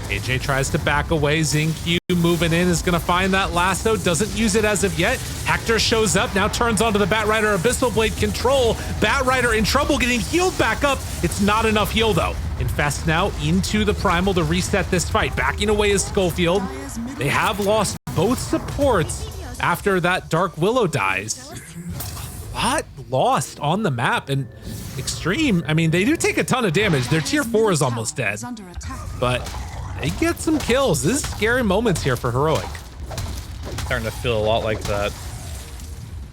KJ tries to back away. Xingqiu moving in is going to find that lasso. Doesn't use it as of yet. Hector shows up, now turns onto the Batrider Abyssal Blade control. Batrider in trouble, getting healed back up. It's not enough heal, though. Infest now into the Primal to reset this fight. Backing away is Schofield. They have lost both supports after that Dark Willow dies. A lot lost on the map, and Xtreme, I mean, they do take a ton of damage. Their tier 4 is almost dead, but they get some kills. This is scary moments here for Heroic. Starting to feel a lot like that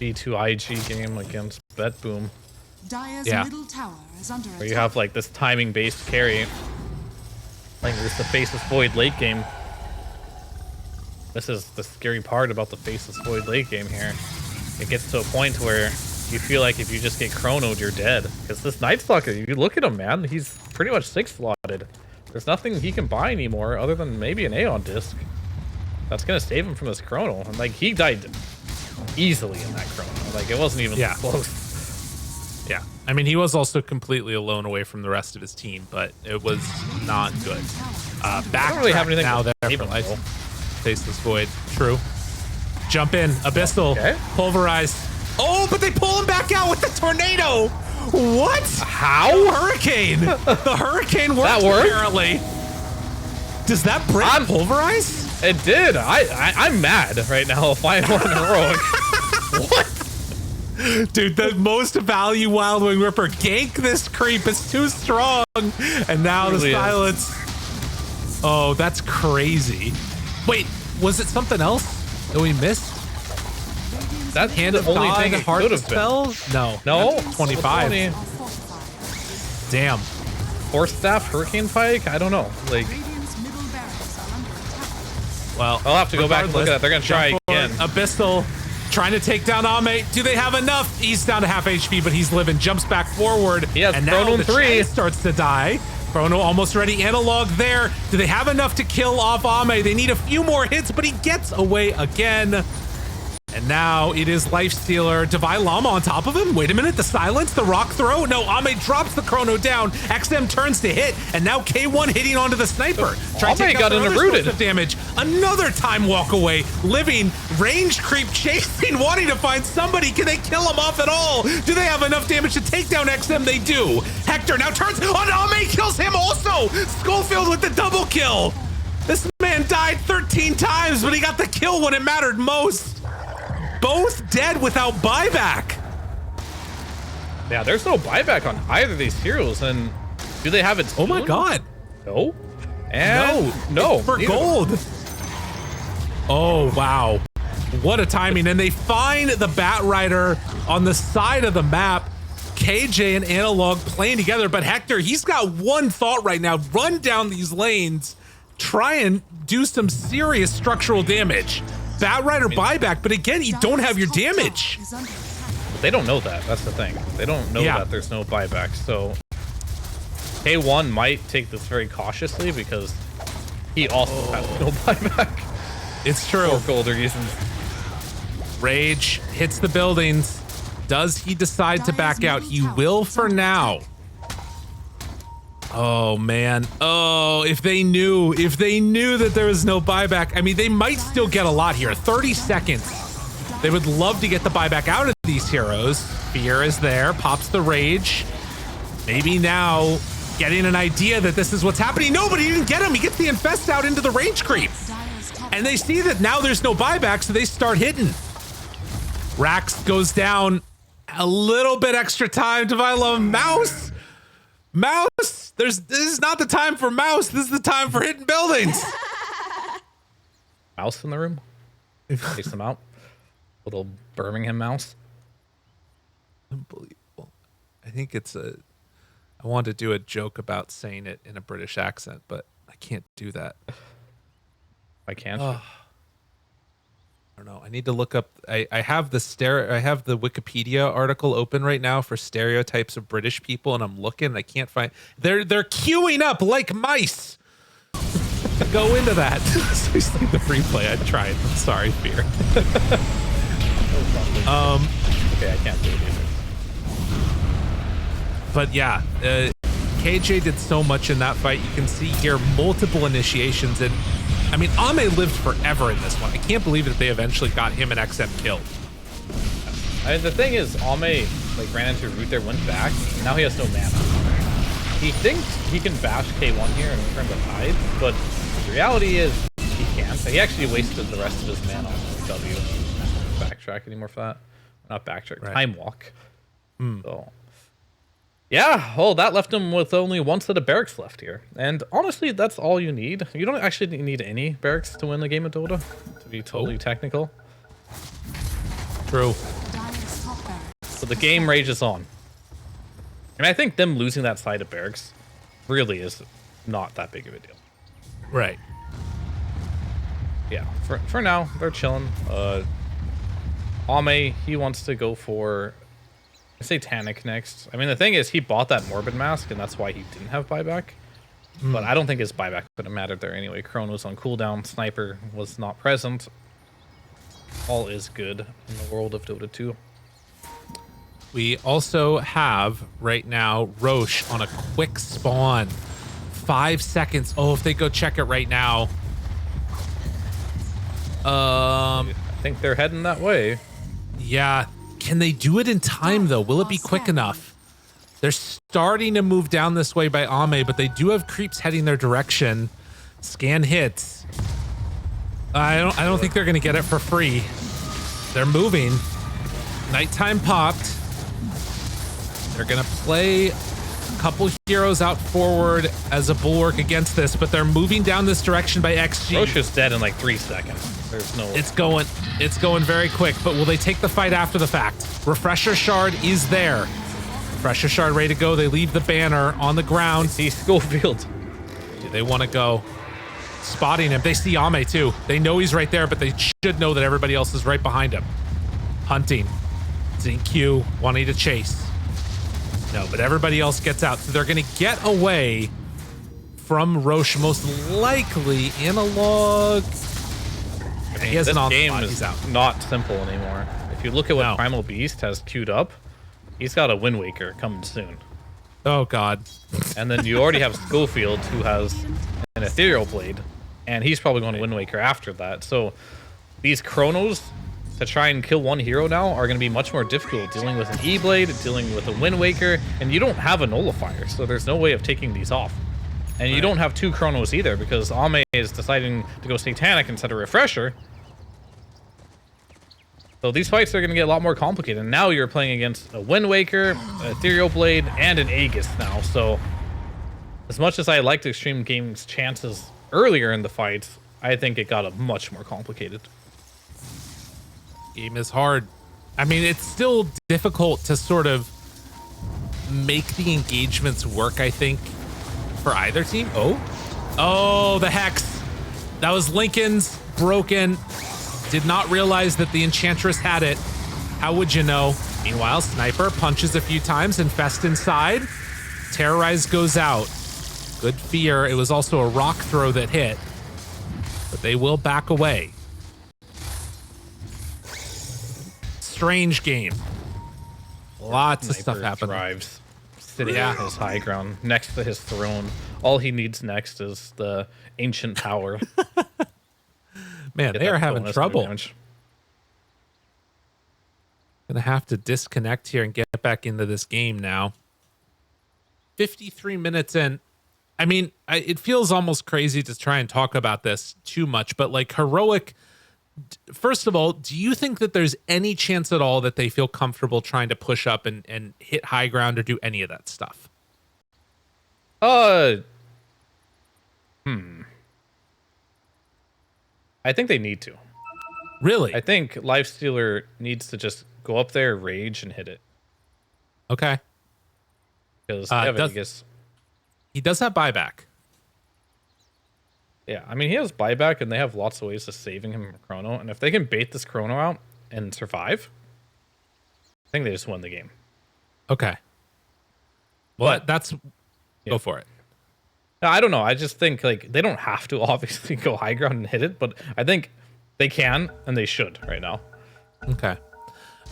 B2 IG game against Bet Boom. Yeah. Where you have like this timing based carry. Like this the Faceless Void late game. This is the scary part about the Faceless Void late game here. It gets to a point where you feel like if you just get chronoed, you're dead. Because this Nightstalker, you look at him, man, he's pretty much 6-slotted. There's nothing he can buy anymore other than maybe an Aeon disc. That's gonna save him from this chrono. And like he died easily in that chrono. Like it wasn't even close. Yeah. I mean, he was also completely alone away from the rest of his team, but it was not good. Back don't really have anything now to there save for him, life. though. Faceless Void. True. Jump in. Abyssal. Okay. Pulverize. Oh, but they pull him back out with the tornado. What? How? Hurricane. The hurricane worked That worked? apparently. Does that break Pulverize? It did. I'm mad right now if I'm on heroic. What? Dude, the most value Wild Wing Ripper. Gank this creep. It's too strong. And now Really the is. silence. Oh, that's crazy. Wait, was it something else that we missed? That's Hand the of only God, thing it Heart could have been. Spell? No. No, 25. 20. Are fortified. Damn. Force Staff, Hurricane Pike. I don't know. Like, Radiant's middle barracks are under attack. Well, I'll have to go back and look at that. They're gonna try jump forward. again. Abyssal trying to take down Ame. Do they have enough? He's down to half HP, but he's living. Jumps back forward. He has and Chrono now in the 3. Chance starts to die. Chrono almost ready. Analog there. Do they have enough to kill off Ame? They need a few more hits, but he gets away again. And now it is Lifestealer. Divine Llama on top of him. Wait a minute. The silence, the rock throw. No, Ame drops the Chrono down. XM turns to hit, and now K1 hitting onto the sniper. Trying to Ame take got out their other rooted. source of damage. Another time walk away. Living, range creep, chasing, wanting to find somebody. Can they kill him off at all? Do they have enough damage to take down XM? They do. Hector now turns on Ame, kills him also. Schofield with the double kill. This man died 13 times, but he got the kill when it mattered most. Both dead without buyback. Yeah, there's no buyback on either of these heroes, and do they have it? Oh my soon? God. No. And no. It's for neither. gold. Oh, wow. What a timing. And they find the Bat Rider on the side of the map. KJ and Analog playing together, but Hector, he's got one thought right now. Run down these lanes, try and do some serious structural damage. Bat Rider buyback, but again, you don't have your damage. Is under attack. They don't know that. That's the thing. They don't know Yeah. that there's no buyback. So K1 might take this very cautiously because he also has no buyback It's true. for gold reasons. Rage hits the buildings. Does he decide to back out? He will for now. Oh man. Oh, if they knew that there was no buyback, I mean, they might still get a lot here. 30 seconds. They would love to get the buyback out of these heroes. Fear is there, pops the rage. Maybe now getting an idea that this is what's happening. No, but he didn't get him. He gets the infest out into the range creep. Dire's top And they see that now there's no buyback, so they start hitting. Rax goes down. A little bit extra time. Divine Love. Mouse. This is not the time for Mouse. This is the time for hitting buildings. Mouse in the room. Chase them out. Little Birmingham mouse. Unbelievable. I think it's a. I wanted to do a joke about saying it in a British accent, but I can't do that. I can't. I don't know. I need to look up. I have the Wikipedia article open right now for stereotypes of British people, and I'm looking. And I can't find. They're queuing up like mice. Go into that. Seriously, the free play. I tried. I'm sorry, Fear. Okay, I can't do it either. But yeah, KJ did so much in that fight. You can see here multiple initiations, and I mean, Ame lived forever in this one. I can't believe that they eventually got him and XM killed. The thing is, Ame like ran into a root there, went back, and now he has no mana. He thinks he can bash K1 here and turn the tide, but the reality is he can't. He actually wasted the rest of his mana on W. Backtrack anymore for that? Not backtrack. Right. Time walk. So. Yeah, well, that left him with only one set of barracks left here. And honestly, that's all you need. You don't actually need any barracks to win the game of Dota, to be totally technical. True. Dire's top barracks. So the game rages on. And I think them losing that side of barracks really is not that big of a deal. Right. Yeah, for now, they're chilling. Ame, he wants to go for Satanic next. I mean, the thing is, he bought that Morbid Mask, and that's why he didn't have buyback. But I don't think his buyback would have mattered there anyway. Chrono's on cooldown. Sniper was not present. All is good in the world of Dota 2. We also have right now Roche on a quick spawn. 5 seconds. Oh, if they go check it right now. I think they're heading that way. Yeah. Can they do it in time though? Will it be quick enough? They're starting to move down this way by Ame, but they do have creeps heading their direction. Scan hits. I don't think they're gonna get it for free. They're moving. Nighttime popped. They're gonna play a couple heroes out forward as a bulwark against this, but they're moving down this direction by XG. Roche is dead in like 3 seconds. There's no. It's going very quick, but will they take the fight after the fact? Refresher shard is there. Refresher shard ready to go. They leave the banner on the ground. See Schofield. Do they want to go? Spotting him. They see Ame too. They know he's right there, but they should know that everybody else is right behind him. Hunting. Q wanting to chase. No, but everybody else gets out. So they're going to get away from Roche, most likely. Analog. He has This an on game spot. is He's out. not simple anymore. If you look at what No. Primal Beast has queued up, he's got a Wind Waker coming soon. Oh, God. And then you already have Schofield, who has an Ethereal Blade, and he's probably going to Wind Waker after that. So these Chronos to try and kill one hero now are going to be much more difficult, dealing with an E-Blade, dealing with a Wind Waker, and you don't have a Nullifier, so there's no way of taking these off. And you don't have 2 Chronos either, because Ame is deciding to go Satanic instead of Refresher. So these fights are going to get a lot more complicated. And now you're playing against a Wind Waker, an Ethereal Blade, and an Aegis now. So as much as I liked Xtreme Game's chances earlier in the fight, I think it got much more complicated. Game is hard. I mean, it's still difficult to sort of make the engagements work, I think, for either team. Oh, the Hex. That was Lincoln's broken. Did not realize that the Enchantress had it. How would you know? Meanwhile, Sniper punches a few times, Infest inside. Terrorize goes out. Good fear. It was also a rock throw that hit. But they will back away. Strange game. Lots of stuff Sniper happening. Thrives, sitting on his high ground next to his throne. All he needs next is the ancient power. Man, Get they are that having bonus trouble. damage. Gonna have to disconnect here and get back into this game now. 53 minutes in. I mean, it feels almost crazy to try and talk about this too much, but like Heroic, first of all, do you think that there's any chance at all that they feel comfortable trying to push up and hit high ground or do any of that stuff? I think they need to. Really? I think Lifestealer needs to just go up there, rage, and hit it. Okay. Because He does have buyback. yeah, I mean, he has buyback, and they have lots of ways of saving him from Chrono. And if they can bait this Chrono out and survive, I think they just won the game. Okay. Well, go for it. No, I don't know. I just think like they don't have to obviously go high ground and hit it, but I think they can and they should right now. Okay.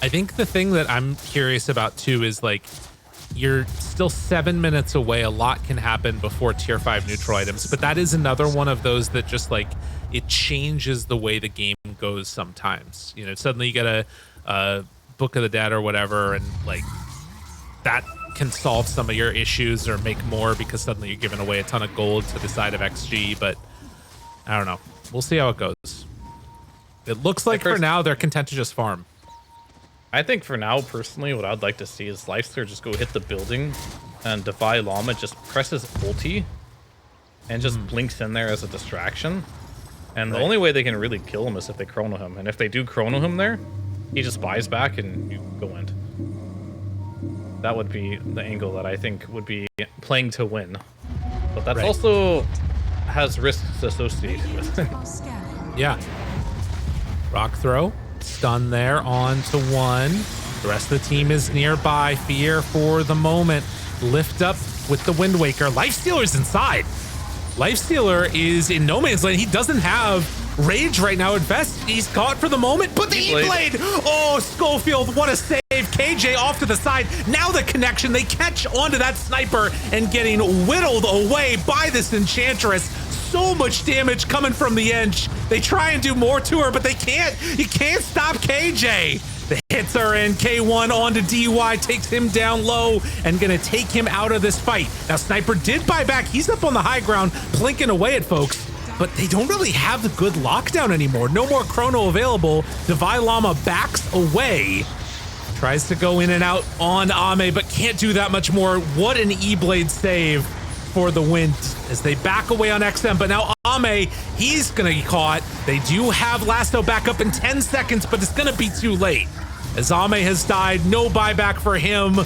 I think the thing that I'm curious about too is like you're still 7 minutes away. A lot can happen before tier 5 neutral items, but that is another one of those that just like it changes the way the game goes sometimes. You know, suddenly you get a Book of the Dead or whatever, and like that can solve some of your issues or make more because suddenly you're giving away a ton of gold to the side of XG. But I don't know. We'll see how it goes. It looks like for now they're content to just farm. I think for now, personally, what I'd like to see is Lifestealer just go hit the building and Defy Llama just presses ulti and just blinks in there as a distraction. And the only way they can really kill him is if they chrono him. And if they do chrono him there, he just buys back and you go end. That would be the angle that I think would be playing to win. But that's also has risks associated with it. Yeah. Rock throw. Stun there on to one. The rest of the team is nearby. Fear for the moment. Lift up with the Wind Waker. Lifestealer's inside. Lifestealer is in no man's land. He doesn't have rage right now at best. He's caught for the moment, but the E-Blade! Oh, Schofield, what a save. KJ off to the side. Now the connection, they catch onto that sniper and getting whittled away by this Enchantress. So much damage coming from the Ench. They try and do more to her, but they can't. You can't stop KJ. The hits are in. K1 onto DY, takes him down low and gonna take him out of this fight. Now Sniper did buy back. He's up on the high ground, plinking away at folks, but they don't really have the good lockdown anymore. No more Chrono available. Devi Llama backs away. Tries to go in and out on Ame, but can't do that much more. What an E-Blade save for the win as they back away on XM, but now Ame, he's gonna get caught. They do have Lasto back up in 10 seconds, but it's gonna be too late. As Ame has died, no buyback for him.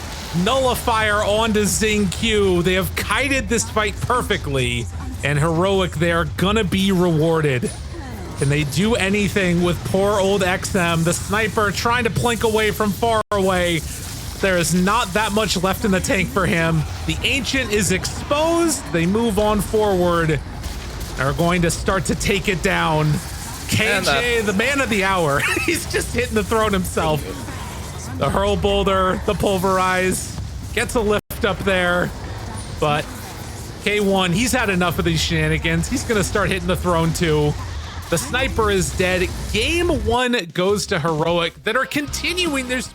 Nullifier onto Zing Q. They have kited this fight perfectly, and Heroic, they're gonna be rewarded. Can they do anything with poor old XM? The sniper trying to plink away from far away. There is not that much left in the tank for him. The Ancient is exposed. They move on forward. Are going to start to take it down. KJ, the man of the hour. He's just hitting the throne himself. The hurl boulder, the pulverize. Gets a lift up there. But K1, he's had enough of these shenanigans. He's going to start hitting the throne too. The sniper is dead. Game 1 goes to Heroic that are continuing. There's